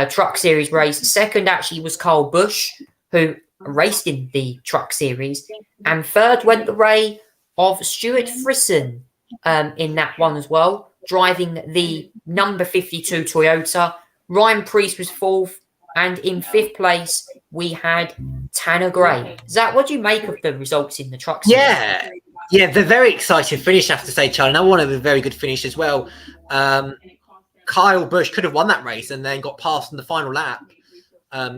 Truck Series race. Second actually was Carl Busch, who raced in the Truck Series. And third went the way of Stuart Frisson in that one as well, driving the number 52 Toyota. Ryan Priest was 4th, and in 5th place we had Tanner Gray. Zach, what do you make of the results in the truck series? Yeah, they're very exciting finish, I have to say, Charlie. And I wanted a very good finish as well. Kyle Busch could have won that race and then got past in the final lap, as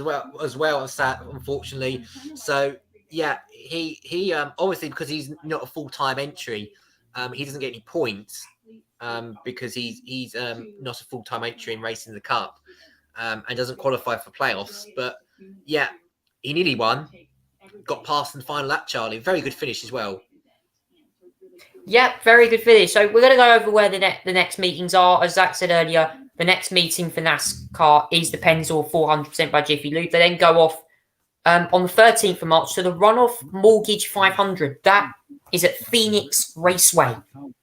well as that, unfortunately. So yeah, he obviously, because he's not a full-time entry, he doesn't get any points because he's not a full-time entry in racing the Cup, and doesn't qualify for playoffs. But yeah, he nearly won. Got past in the final lap, Charlie. Very good finish as well. Yep, very good finish. So we're going to go over where the next meetings are. As Zach said earlier, the next meeting for NASCAR is the Pennzoil 400% by Jiffy Lube. They then go off on the 13th of March to the Runoff Mortgage 500. That is at Phoenix Raceway,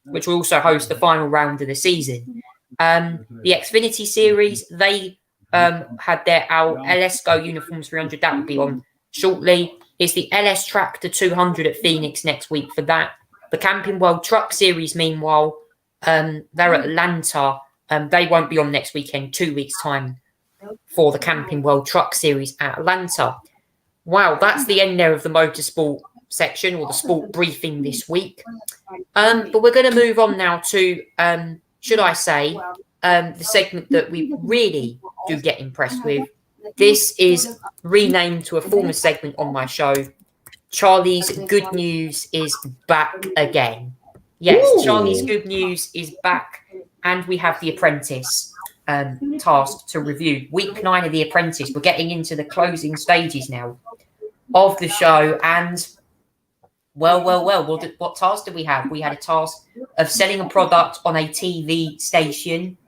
which will also host the final round of the season. The Xfinity Series, they had their LS Go Uniforms 300. That will be on shortly. It's the LS Tractor 200 at Phoenix next week for that. The Camping World Truck Series, meanwhile, they're at Atlanta. They won't be on next weekend, 2 weeks' time for the Camping World Truck Series at Atlanta. Wow, that's the end there of the motorsport section, or the sport briefing this week. But we're going to move on now to, should I say, the segment that we really do get impressed with. This is renamed to a former segment on my show. Charlie's Good News is back again. Yes, ooh. Charlie's Good News is back, and we have The Apprentice tasked to review. Week 9 of The Apprentice. We're getting into the closing stages now of the show, and well. What task did we have? We had a task of selling a product on a TV station.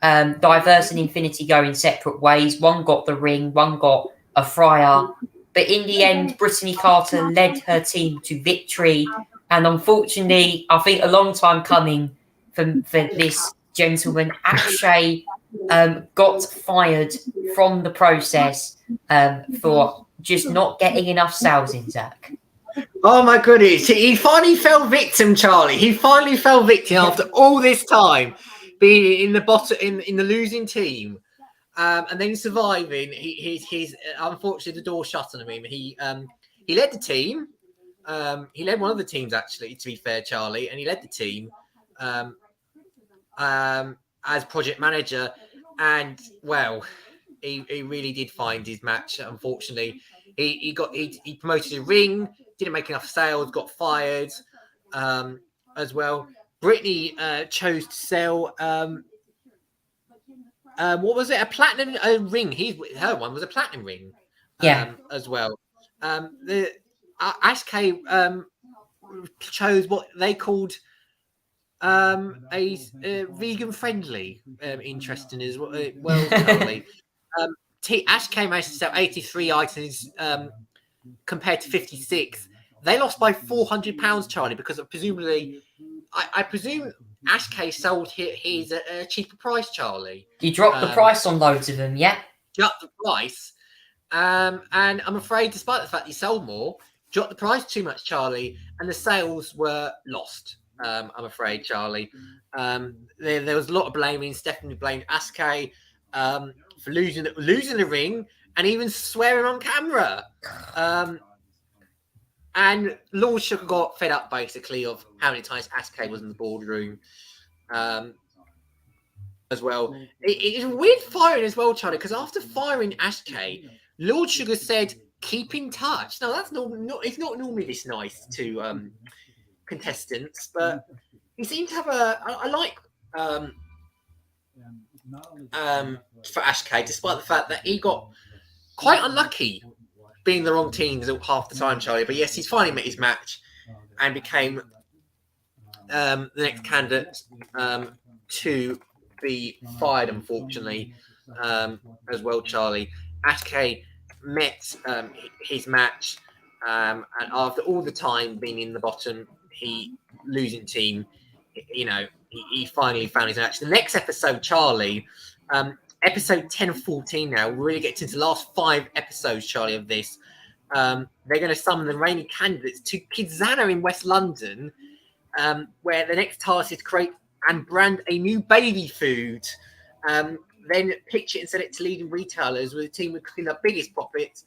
Diverse and Infinity go in separate ways. One got the ring, one got a fryer. But in the end, Brittany Carter led her team to victory. And unfortunately, I think a long time coming for this gentleman, Akshay got fired from the process for just not getting enough sales in, Zach. Oh my goodness. He finally fell victim, Charlie. He finally fell victim after all this time being in the bottom, in the losing team. And then surviving, he's unfortunately the door shut on him. He led the team. He led one of the teams, actually, to be fair, Charlie, and he led the team as project manager. And well, he really did find his match. Unfortunately, he promoted a ring, didn't make enough sales, got fired as well. Brittany chose to sell. What was it? A platinum ring. Her one was a platinum ring. As well. The Ashkay chose what they called a vegan friendly. Interesting as well. Charlie. Ashkay managed to sell 83 items compared to 56. They lost by £400, Charlie, because presumably, I presume Ashkay sold his at a cheaper price, Charlie. You dropped the price on loads of them, yeah? Dropped the price. And I'm afraid, despite the fact he sold more, dropped the price too much, Charlie, and the sales were lost, I'm afraid, Charlie. There was a lot of blaming. Stephanie blamed Ashkay for losing the ring and even swearing on camera. And Lord Sugar got fed up, basically, of how many times Ashkay was in the boardroom as well. It's weird firing as well, Charlie, because after firing Ashkay, Lord Sugar said, keep in touch. Now, that's it's not normally this nice to contestants, but he seemed to have I like for Ashkay, despite the fact that he got quite unlucky being the wrong teams half the time, Charlie. But yes, he's finally met his match and became the next candidate to be fired, unfortunately, as well, Charlie. Ashkay met his match, and after all the time being in the bottom, losing team, he finally found his match. The next episode, Charlie, episode 10 of 14 now, we're really getting into the last 5 episodes, Charlie, of this. they're going to summon the reigning candidates to Kidzana in West London, where the next task is to create and brand a new baby food. Then pitch it and sell it to leading retailers with a team with the biggest profits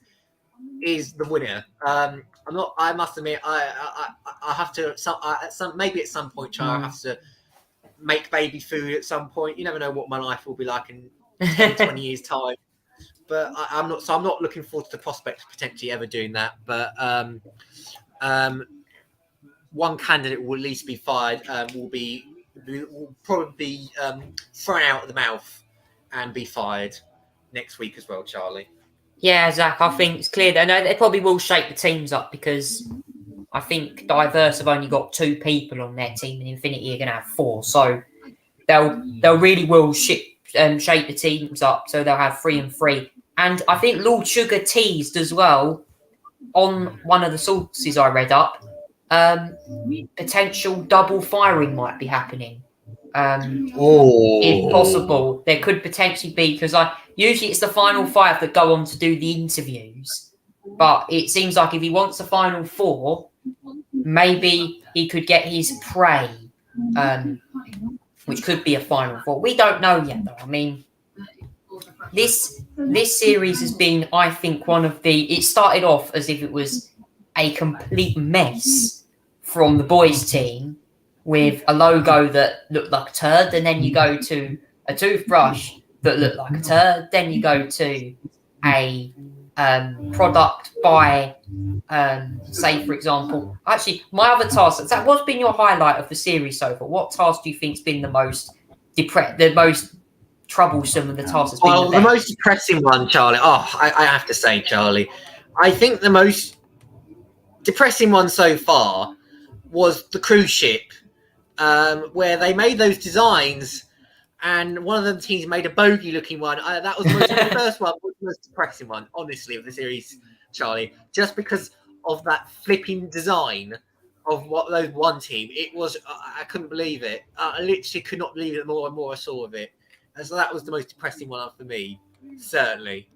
is the winner. I must admit, I have to. Maybe at some point, Charlie, I have to make baby food at some point. You never know what my life will be like in 10, 20 years' time. But I'm not looking forward to the prospect of potentially ever doing that. But one candidate will at least be fired. Will probably be thrown out of the mouth and be fired next week as well, Charlie. Yeah, Zach, I think it's clear. They probably will shake the teams up because I think Diverse have only got 2 people on their team, and Infinity are going to have 4. So they'll really will shake the teams up. So they'll have 3 and 3. And I think Lord Sugar teased as well on one of the sources I read up. Potential double firing might be happening. If possible, there could potentially be, because usually it's the final 5 that go on to do the interviews, but it seems like if he wants the final 4, maybe he could get his prey, which could be a final 4. We don't know yet, though. I mean, this series has been, I think, it started off as if it was a complete mess from the boys' team, with a logo that looked like a turd, and then you go to a toothbrush that looked like a turd, then you go to a product by, say, for example, actually, my other task, what's been your highlight of the series so far? What task do you think's been the most troublesome, and the task that's been the most depressing one, Charlie? I have to say, Charlie, I think the most depressing one so far was the cruise ship. Where they made those designs, and one of them teams made a bogey-looking one. That was the first one was the most depressing one, honestly, of the series, Charlie. Just because of that flipping design of what those one team, it was. I couldn't believe it. I literally could not believe it. The more and more I saw of it, and so that was the most depressing one for me, certainly.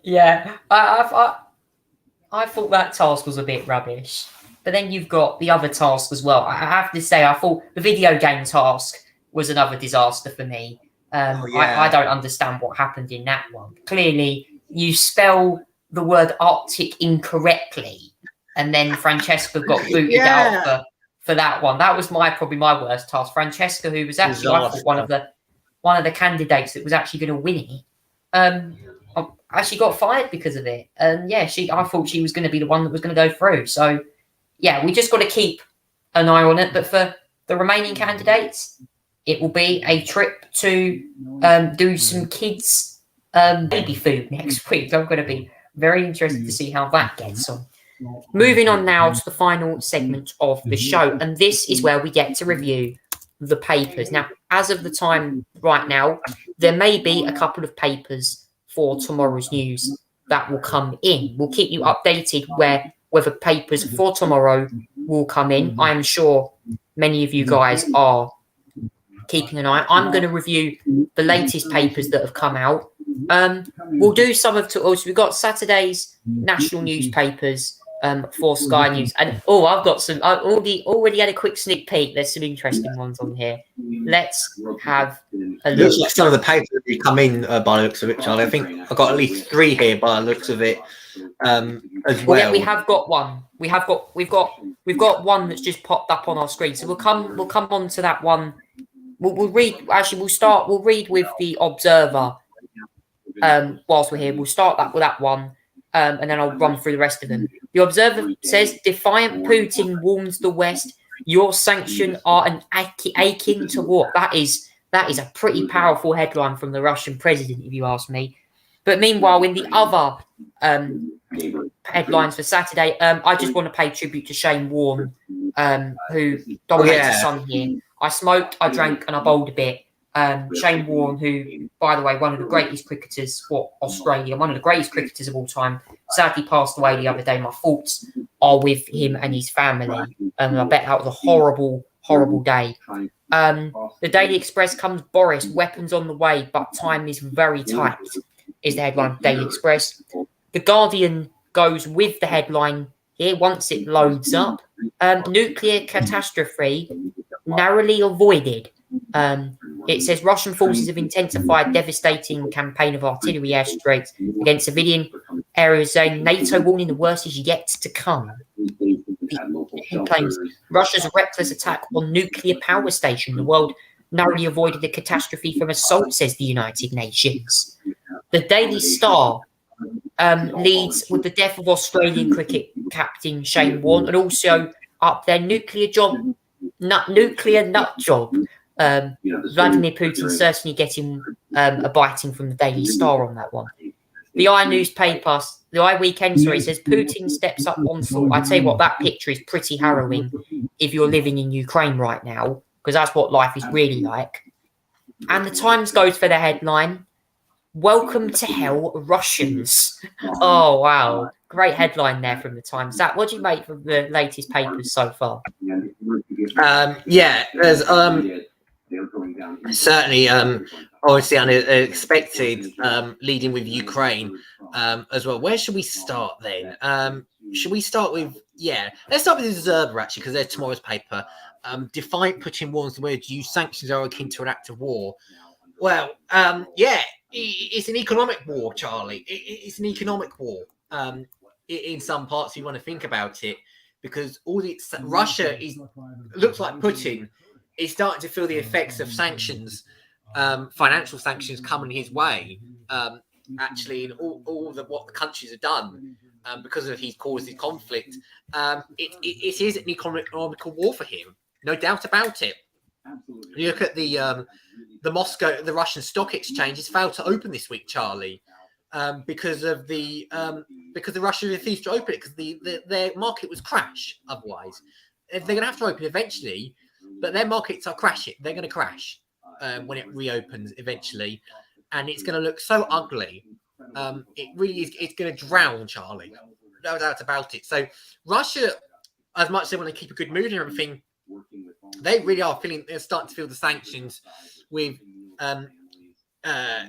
Yeah, I thought that task was a bit rubbish. But then you've got the other task as well. I have to say, I thought the video game task was another disaster for me. I don't understand what happened in that one. Clearly, you spell the word Arctic incorrectly, and then Francesca got booted out for that one. That was probably my worst task. Francesca, who was actually I thought one of the candidates that was actually going to win it, actually got fired because of it. And I thought she was going to be the one that was going to go through. So. Yeah, we just got to keep an eye on it. But for the remaining candidates, it will be a trip to do some kids' baby food next week. I'm going to be very interested to see how that gets on. Moving on now to the final segment of the show. And this is where we get to review the papers. Now, as of the time right now, there may be a couple of papers for tomorrow's news that will come in. We'll keep you updated whether papers for tomorrow will come in. I am sure many of you guys are keeping an eye. I'm going to review the latest papers that have come out. We'll do some of also we've got Saturday's national newspapers for Sky News. And I've got some. I already had a quick sneak peek. There's some interesting ones on here. Let's have a look. Looks like some of the papers that come in by the looks of it, Charlie. I think I've got at least 3 here by the looks of it. As well. Yeah, we have got one. We've got one that's just popped up on our screen. So we'll come on to that one. We'll read. Actually, we'll read with the Observer. Whilst we're here, we'll start with that one, and then I'll run through the rest of them. The Observer says, "Defiant Putin warns the West. Your sanctions are an akin to war." That is a pretty powerful headline from the Russian president, if you ask me. But meanwhile, in the other headlines for Saturday, I just want to pay tribute to Shane Warne, who dominates the Sun here. I smoked, I drank, and I bowled a bit. Shane Warne, who, by the way, one of the greatest cricketers for Australia, one of the greatest cricketers of all time, sadly passed away the other day. My thoughts are with him and his family. I bet that was a horrible, horrible day. The Daily Express comes, Boris, weapons on the way, but time is very tight. is the headline of Daily Express. The Guardian goes with the headline here once it loads up. Nuclear catastrophe narrowly avoided. It says Russian forces have intensified devastating campaign of artillery airstrikes against civilian areas, saying NATO warning the worst is yet to come. He claims Russia's reckless attack on nuclear power station. The world narrowly avoided the catastrophe from assault, says the United Nations. The Daily Star leads with the death of Australian cricket captain Shane Warne, and also up there nuclear nut job. Vladimir Putin certainly getting a biting from the Daily Star on that one. The I Weekend, says Putin steps up onslaught. I tell you what, that picture is pretty harrowing if you're living in Ukraine right now, because that's what life is really like. And the Times goes for the headline, "Welcome to Hell, Russians." Oh, wow. Great headline there from the Times. Zach, what do you make of the latest papers so far? There's certainly obviously unexpected leading with Ukraine as well. Where should we start then? Should we start with let's start with the Observer actually, because they're tomorrow's paper. Defiant Putin warns the words used sanctions are akin to an act of war. Well, it's an economic war, Charlie. It's an economic war. In some parts, you want to think about it, because Russia looks like Putin is starting to feel the effects of sanctions, financial sanctions coming his way. Actually, in all what the countries have done because of he's caused the conflict, it is an economical war for him, no doubt about it. You look at the Russian stock exchange has failed to open this week, Charlie, because the Russia refused to open it because their market was crash. Otherwise, they're going to have to open eventually, but their markets are crashing. They're going to crash when it reopens eventually, and it's going to look so ugly. It really is. It's going to drown, Charlie. No doubt about it. So Russia, as much as they want to keep a good mood and everything, they really are they're starting to feel the sanctions with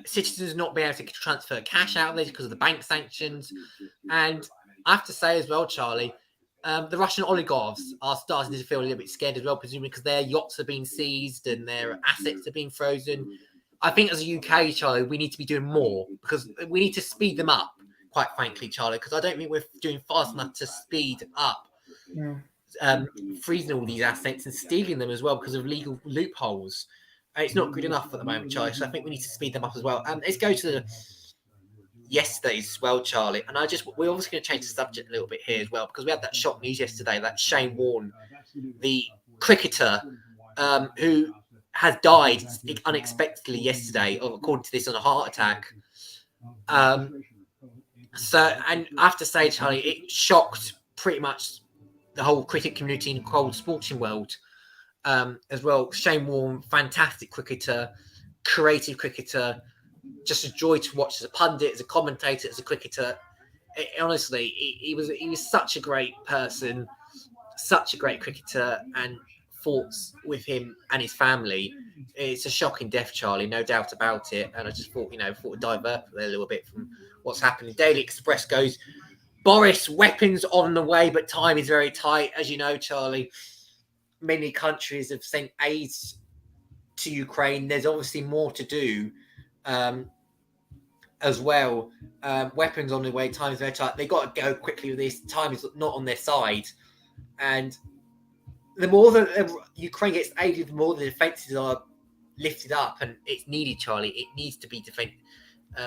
citizens not being able to transfer cash out of there because of the bank sanctions. And I have to say as well, Charlie, the Russian oligarchs are starting to feel a little bit scared as well, presumably because their yachts are being seized and their assets are being frozen. I think as a UK, Charlie, we need to be doing more because we need to speed them up, quite frankly, Charlie, because I don't think we're doing fast enough to speed up freezing all these assets and stealing them as well because of legal loopholes. It's not good enough at the moment, Charlie, so I think we need to speed them up as well. Let's go to yesterday's as well, Charlie. And we're obviously going to change the subject a little bit here as well, because we had that shock news yesterday that Shane Warne, the cricketer who has died unexpectedly yesterday, according to this, on a heart attack. And I have to say, Charlie, it shocked pretty much the whole cricket community in the whole sporting world as well. Shane Warne, fantastic cricketer, creative cricketer, just a joy to watch as a pundit, as a commentator, as a cricketer. Honestly, he was such a great person, such a great cricketer, and thoughts with him and his family. It's a shocking death, Charlie, no doubt about it. And I just thought to divert a little bit from what's happening. Daily Express goes, Boris, weapons on the way, but time is very tight. As you know, Charlie, many countries have sent aid to Ukraine. There's obviously more to do as well. Weapons on the way, time is very tight. They got to go quickly with this. Time is not on their side. And the more that Ukraine gets aided, the more the defences are lifted up, and it's needed, Charlie. It needs to be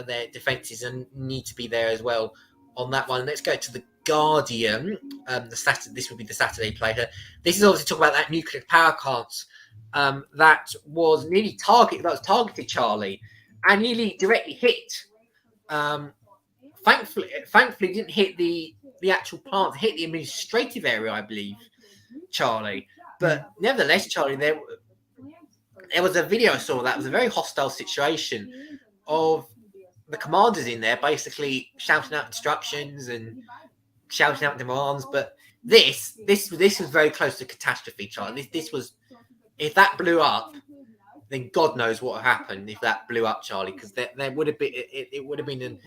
their defences and need to be there as well on that one. Let's go to the Guardian. This would be the Saturday player. This is obviously talking about that nuclear power plant that was nearly targeted, Charlie, and nearly directly hit. Thankfully, it didn't hit the actual plant. It hit the administrative area, I believe, Charlie. But nevertheless, Charlie, there was a video I saw that was a very hostile situation of the commanders in there basically shouting out instructions and shouting out demands. But this was very close to catastrophe, Charlie. This was, if that blew up, then God knows what would happen if that blew up, Charlie, because there would have been it would have been an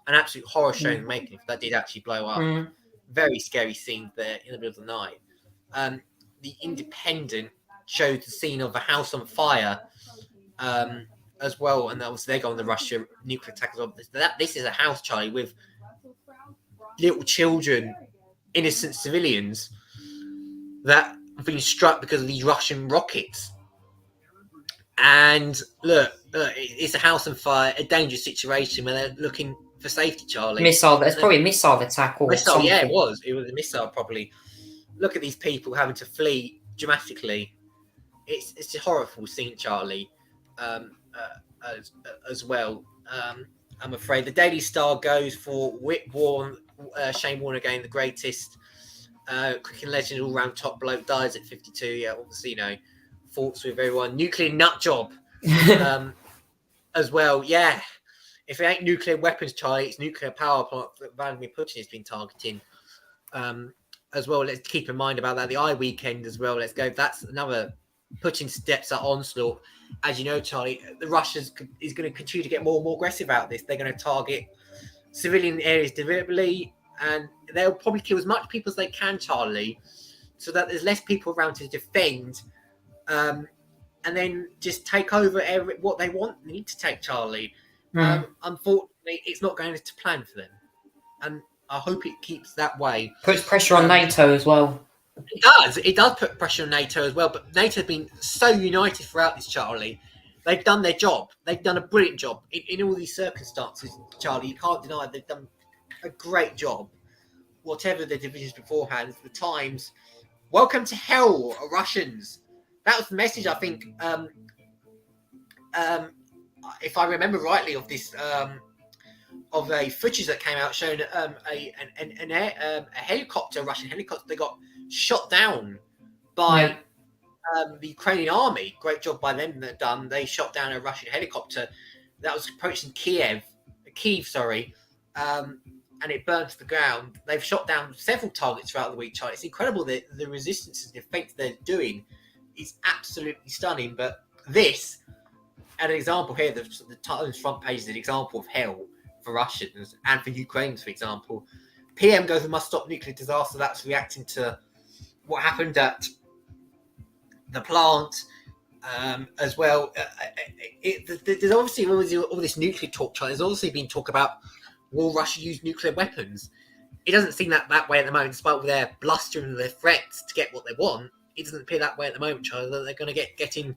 absolute horror show in the making if that did actually blow up. Very scary scene there in the middle of the night. The Independent showed the scene of a house on fire as well, and obviously they go on the Russia nuclear attack as well. This is a house, Charlie, with little children, innocent civilians that have been struck because of these Russian rockets. And look, it's a house on fire, a dangerous situation where they're looking for safety, Charlie. Missile. It's probably a missile attack or missile. something. Yeah, it was. It was a missile, probably. Look at these people having to flee dramatically. It's a horrible scene, Charlie. As well. I'm afraid the Daily Star goes for Whit Warren, Shane Warne again, the greatest cricket legend, all-round top bloke, dies at 52. Yeah, obviously, thoughts with everyone. Nuclear nut job as well. Yeah, if it ain't nuclear weapons, Charlie, it's nuclear power plant that Vladimir Putin has been targeting as well. Let's keep in mind about that. The weekend as well. Let's go. That's another. Putin steps up onslaught. As you know, Charlie, the Russians is going to continue to get more and more aggressive about this. They're going to target civilian areas deliberately, and they'll probably kill as much people as they can, Charlie, so that there's less people around to defend, and then just take over what they need to take, Charlie. Unfortunately, it's not going to plan for them, and I hope it keeps that way. Puts pressure on NATO as well. It does put pressure on NATO as well, but NATO has been so united throughout this, Charlie. They've done their job. They've done a brilliant job in all these circumstances, Charlie. You can't deny they've done a great job. Whatever the divisions beforehand, the times. Welcome to hell, Russians. That was the message, I think, if I remember rightly, of this of a footage that came out showing a helicopter, Russian helicopter, they got shot down by the Ukrainian army. Great job by them that done. They shot down a Russian helicopter that was approaching Kiev, and it burned to the ground. They've shot down several targets throughout the week, Charlie. It's incredible that the resistance and defense they're doing is absolutely stunning. But this, an example here, the Times front page is an example of hell for Russians and for Ukrainians, for example. PM goes and must stop nuclear disaster. That's reacting to what happened at the plant as well. There's obviously all this nuclear talk. There's obviously been talk about will Russia use nuclear weapons. It doesn't seem that way at the moment, despite their blustering and their threats to get what they want. It doesn't appear that way at the moment, Charlie, that they're going to get in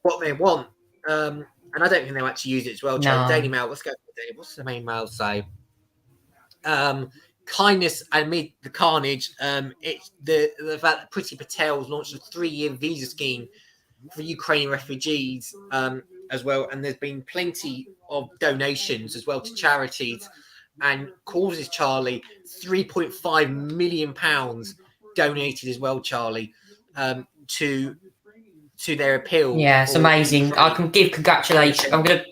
what they want. And I don't think they'll actually use it as well, Charlie. No. Daily Mail, let's go for the Daily. What's the main mail say? Kindness amid the carnage. It's the fact that Priti Patel's launched a 3-year visa scheme for Ukrainian refugees as well, and there's been plenty of donations as well to charities and causes, Charlie. £3.5 million donated as well, Charlie, to their appeal. Yeah, it's amazing. Ukraine. I can give congratulations. I'm going to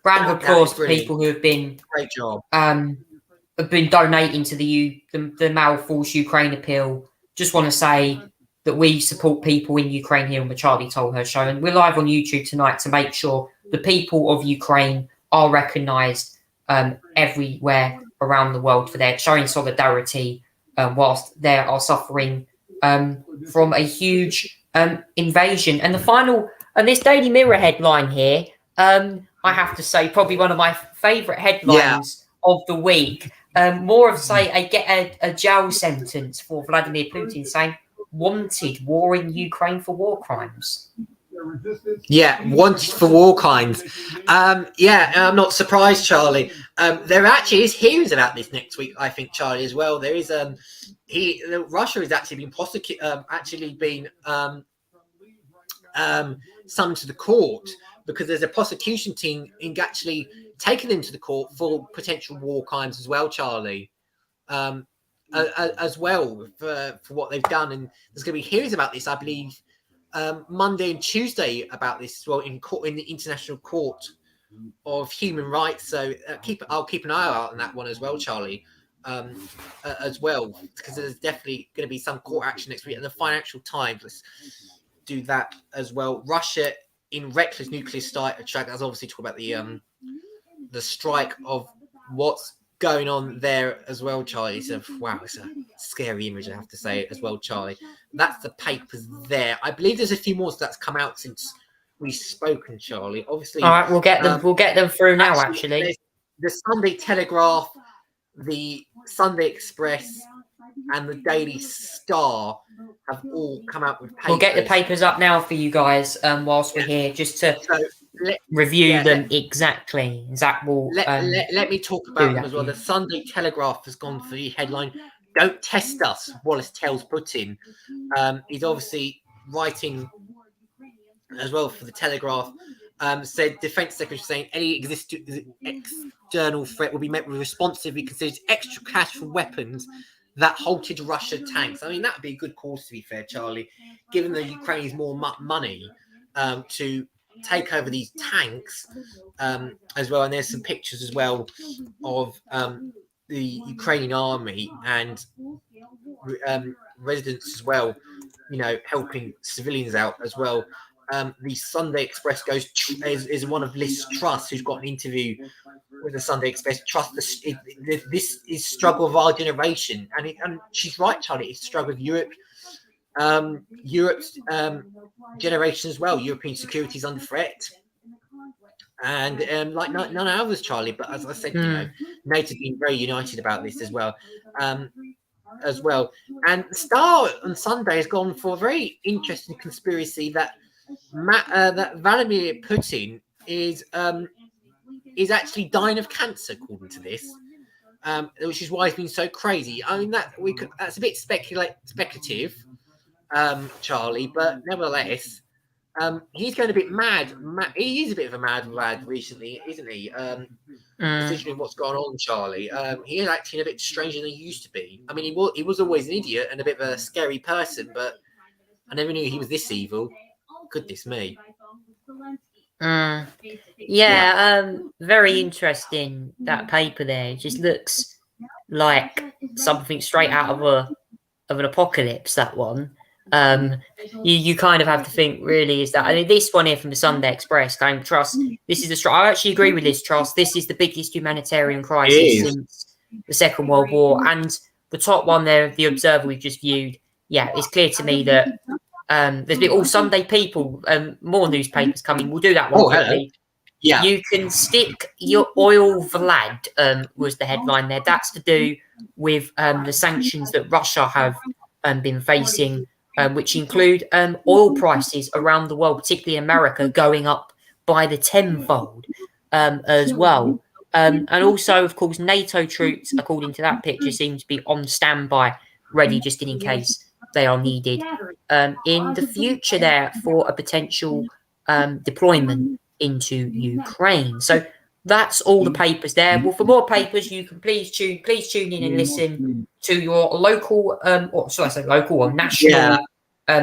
round of applause to people who have been great job. Have been donating to the Malforce Ukraine appeal. Just want to say that we support people in Ukraine here on the Charlie Tolhurst show, and we're live on YouTube tonight to make sure the people of Ukraine are recognised everywhere around the world for their showing solidarity whilst they are suffering from a huge invasion. And the final, and this Daily Mirror headline here, I have to say, probably one of my favourite headlines of the week. More of, say, a jail sentence for Vladimir Putin, saying wanted war in Ukraine for war crimes. Yeah, wanted for war crimes. I'm not surprised, Charlie. There actually is hearings about this next week, I think, Charlie, as well. There is Russia has actually been summoned to the court because there's a prosecution team in actually taking them to the court for potential war crimes as well, Charlie. As well for what they've done, and there's going to be hearings about this, I believe, Monday and Tuesday about this as well in the International Court of Human Rights. So I'll keep an eye out on that one as well, Charlie, as well, because there's definitely going to be some court action next week. And the Financial Times, let's do that as well. Russia in reckless nuclear strike. That's obviously talking about the strike of what's going on there as well, Charlie. It's a scary image, I have to say as well, Charlie. That's the papers there. I believe there's a few more that's come out since we've spoken, Charlie. Obviously, all right, we'll get them. We'll get them through now. Actually, the Sunday Telegraph, the Sunday Express, and the Daily Star have all come out with papers. We'll get the papers up now for you guys whilst we're here, just to review them exactly. Zach will let me talk about them as well. The Sunday Telegraph has gone for the headline, "Don't test us," Wallace tells Putin. He's obviously writing as well for the Telegraph. Said Defence Secretary saying any external threat will be met with responsive. He considers extra cash for weapons that halted Russia tanks. I mean, that would be a good cause, to be fair, Charlie, given the Ukrainians more money to take over these tanks as well. And there's some pictures as well of the Ukrainian army and residents as well, helping civilians out as well. The Sunday Express is one of Liz Truss, who's got an interview with the Sunday Express. This is struggle of our generation, and she's right, Charlie. It's struggle of Europe's generation as well. European security is under threat, and like none of others, Charlie. But as I said, NATO's been very united about this as well. And the Star on Sunday has gone for a very interesting conspiracy that that Vladimir Putin is actually dying of cancer, according to this, which is why he's been so crazy. I mean, that's a bit speculative, Charlie, but nevertheless, he's going a bit mad. He is a bit of a mad lad recently, isn't he? Considering what's gone on, Charlie, he is acting a bit stranger than he used to be. I mean, he was always an idiot and a bit of a scary person, but I never knew he was this evil. Goodness me. Very interesting, that paper there. It just looks like something straight out of an apocalypse, that one. You kind of have to think, really, is that, I mean, this one here from the Sunday Express, claim Truss, this is I actually agree with this, Truss. This is the biggest humanitarian crisis since the Second World War. And the top one there, the Observer we've just viewed, it's clear to me that there's been all Sunday People, more newspapers coming. We'll do that one quickly. Yeah. You can stick your oil, Vlad, was the headline there. That's to do with the sanctions that Russia have been facing, which include oil prices around the world, particularly America, going up by the tenfold as well. And also, of course, NATO troops, according to that picture, seem to be on standby, ready just in case they are needed in the future there for a potential deployment into Ukraine. So that's all the papers there. Well, for more papers, you can please tune in and listen to your local, or national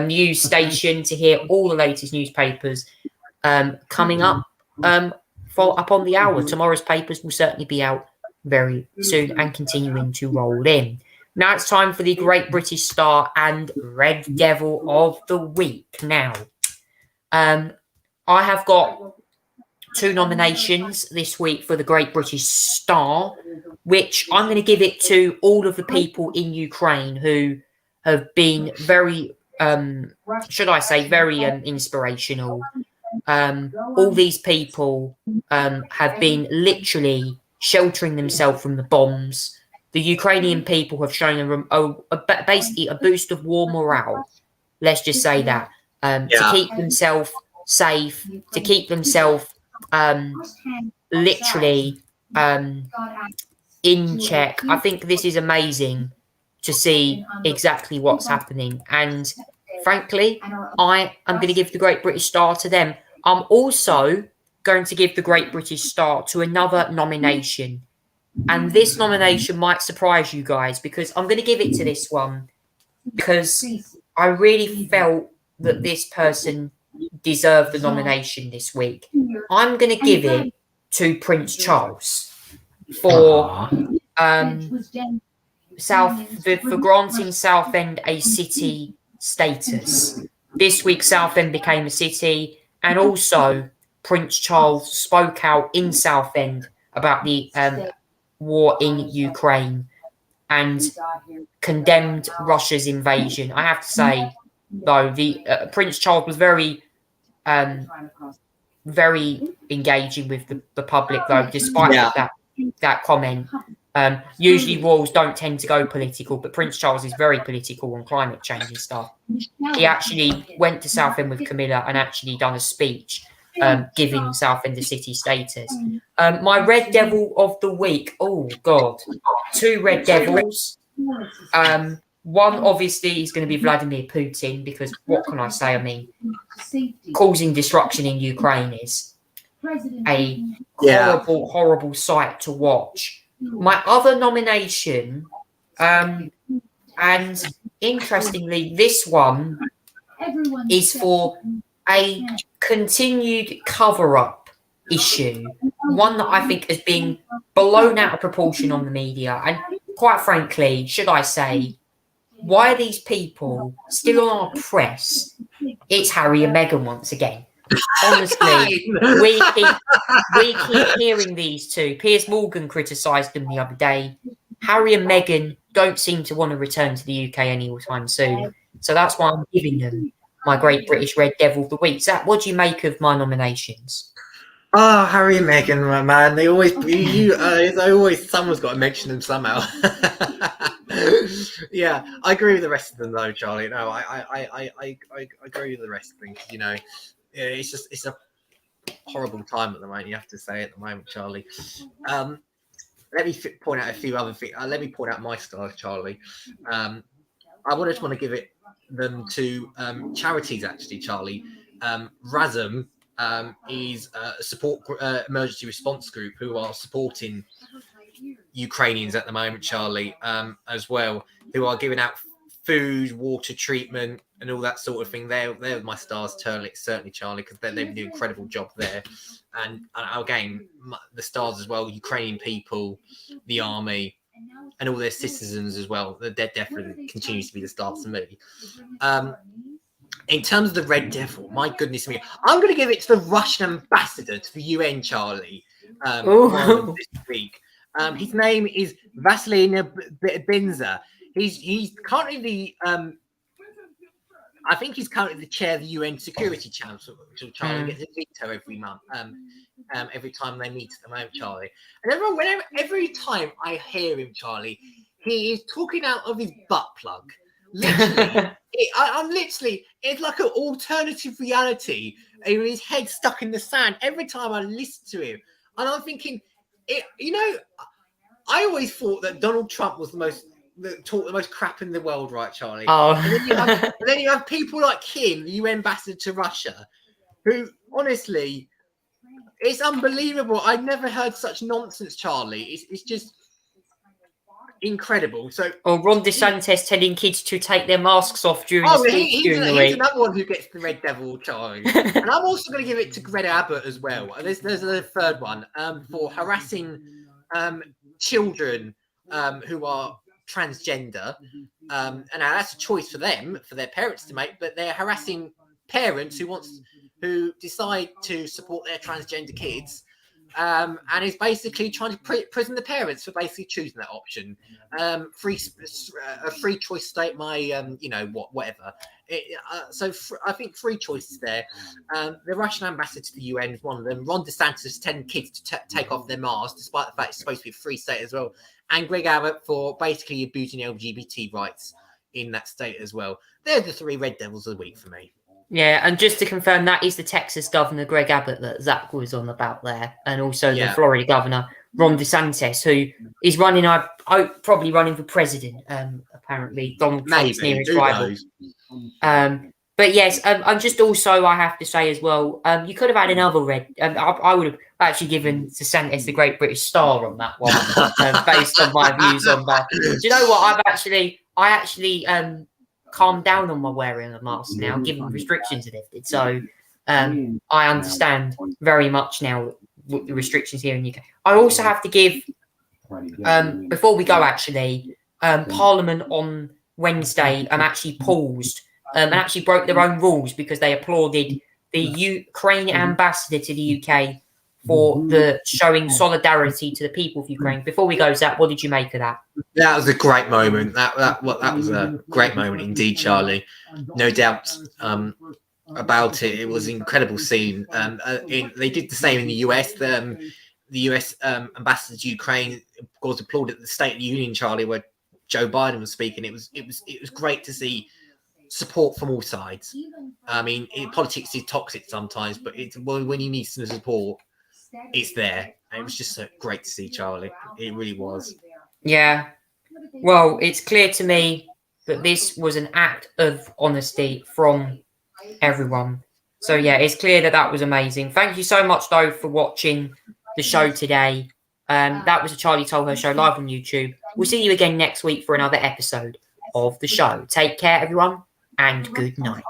news station to hear all the latest newspapers coming up up on the hour. Tomorrow's papers will certainly be out very soon and continuing to roll in. Now it's time for the Great British Star and Red Devil of the Week. Now, I have got 2 nominations this week for the Great British Star, which I'm going to give it to all of the people in Ukraine who have been very, very inspirational. All these people have been literally sheltering themselves from the bombs. The Ukrainian people have shown basically a boost of war morale. Let's just say that to keep themselves safe, to keep themselves literally in check. I think this is amazing to see exactly what's happening. And frankly, I am going to give the Great British Star to them. I'm also going to give the Great British Star to another nomination. And this nomination might surprise you guys, because I'm going to give it to this one because I really felt that this person deserved the nomination this week. I'm going to give it to Prince Charles for granting Southend a city status. This week, Southend became a city. And also, Prince Charles spoke out in Southend about the war in Ukraine and condemned Russia's invasion. I have to say, though, the Prince Charles was very engaging with the public, though, despite that comment. Usually royals don't tend to go political, but Prince Charles is very political on climate change and stuff. He actually went to Southend with Camilla and actually done a speech giving Southend a city status. My Red Devil of the week. Oh, God. 2 Red Devils. One, obviously, is going to be Vladimir Putin, because what can I say? I mean, causing destruction in Ukraine is a horrible, horrible sight to watch. My other nomination, and interestingly, this one is for a continued cover-up issue, one that I think has been blown out of proportion on the media. And quite frankly, should I say, why are these people still on our press? It's Harry and Meghan once again. Honestly, we keep hearing these two. Piers Morgan criticised them the other day. Harry and Meghan don't seem to want to return to the UK anytime soon. So that's why I'm giving them my Great British Red Devil of the Week. Zach, what do you make of my nominations? Oh, Harry and Meghan, my man. They always, someone's got to mention them somehow. Yeah, I agree with the rest of them, though, Charlie. No, I agree with the rest of them. You know, it's a horrible time at the moment. You have to say at the moment, Charlie. Let me point out a few other things. Let me point out my stars, Charlie. I just want to give them to charities, actually, Charlie. RASM is a support emergency response group who are supporting Ukrainians at the moment, Charlie, as well, who are giving out food, water treatment, and all that sort of thing. They're my stars, certainly, Charlie, because they've been doing an incredible job there. And again, the stars as well, Ukrainian people, the army, and all their citizens as well. They're definitely continues to be the stars to me. In terms of the Red Devil, my goodness me, I'm going to give it to the Russian ambassador to the UN, Charlie, this week. His name is Vasily Benza. He's currently the I think he's currently the chair of the UN Security Council. Charlie gets a veto every month. Every time they meet at the moment, Charlie. And every time I hear him, Charlie, he is talking out of his butt plug. Literally, it's like an alternative reality. And his head stuck in the sand every time I listen to him. And I'm thinking, I always thought that Donald Trump was talked the most crap in the world, right, Charlie? Oh. And then you have people like him, the UN ambassador to Russia, who honestly, it's unbelievable. I've never heard such nonsense, Charlie. It's just incredible. So, Ron DeSantis telling kids to take their masks off during the speech during the week. He's another one who gets the Red Devil, Charlie. And I'm also going to give it to Greta Abbott as well. There's a third one for harassing children who are transgender, and that's a choice for them, for their parents to make, but they're harassing parents who decide to support their transgender kids, and is basically trying to prison the parents for basically choosing that option. A free choice state, whatever. I think free choice is there. The Russian ambassador to the UN is one of them. Ron DeSantis is telling kids to take off their masks, despite the fact it's supposed to be a free state as well. And Greg Abbott for basically abusing LGBT rights in that state as well. They're the 3 Red Devils of the week for me. Yeah, and just to confirm, that is the Texas governor, Greg Abbott, that Zach was on about there, and also the Florida governor, Ron DeSantis, who is probably running for president, apparently. Donald Trump's nearest rival. But yes, I'm just also, I have to say as well, you could have had another red. I would have actually given DeSantis the Great British Star on that one, based on my views on that. Do you know what? I actually calmed down on my wearing a mask now, given restrictions are lifted. So I understand very much now what the restrictions here in the UK. I also have to give, before we go actually, Parliament on Wednesday actually paused and actually broke their own rules because they applauded the Ukraine ambassador to the UK for the showing solidarity to the people of Ukraine. Before we go, Zach, what did you make of that? That was a great moment. That was a great moment indeed, Charlie. No doubt about it. It was an incredible scene. They did the same in the US. The US ambassador to Ukraine, of course, applauded the State of the Union, Charlie, where Joe Biden was speaking. It was great to see support from all sides. I mean, politics is toxic sometimes, but when you need some support, it's there. And it was just so great to see, Charlie. It really was. Yeah. Well, it's clear to me that this was an act of honesty from everyone. So, yeah, it's clear that that was amazing. Thank you so much, though, for watching the show today. That was a Charlie Tolhurst show live on YouTube. We'll see you again next week for another episode of the show. Take care, everyone, and good night.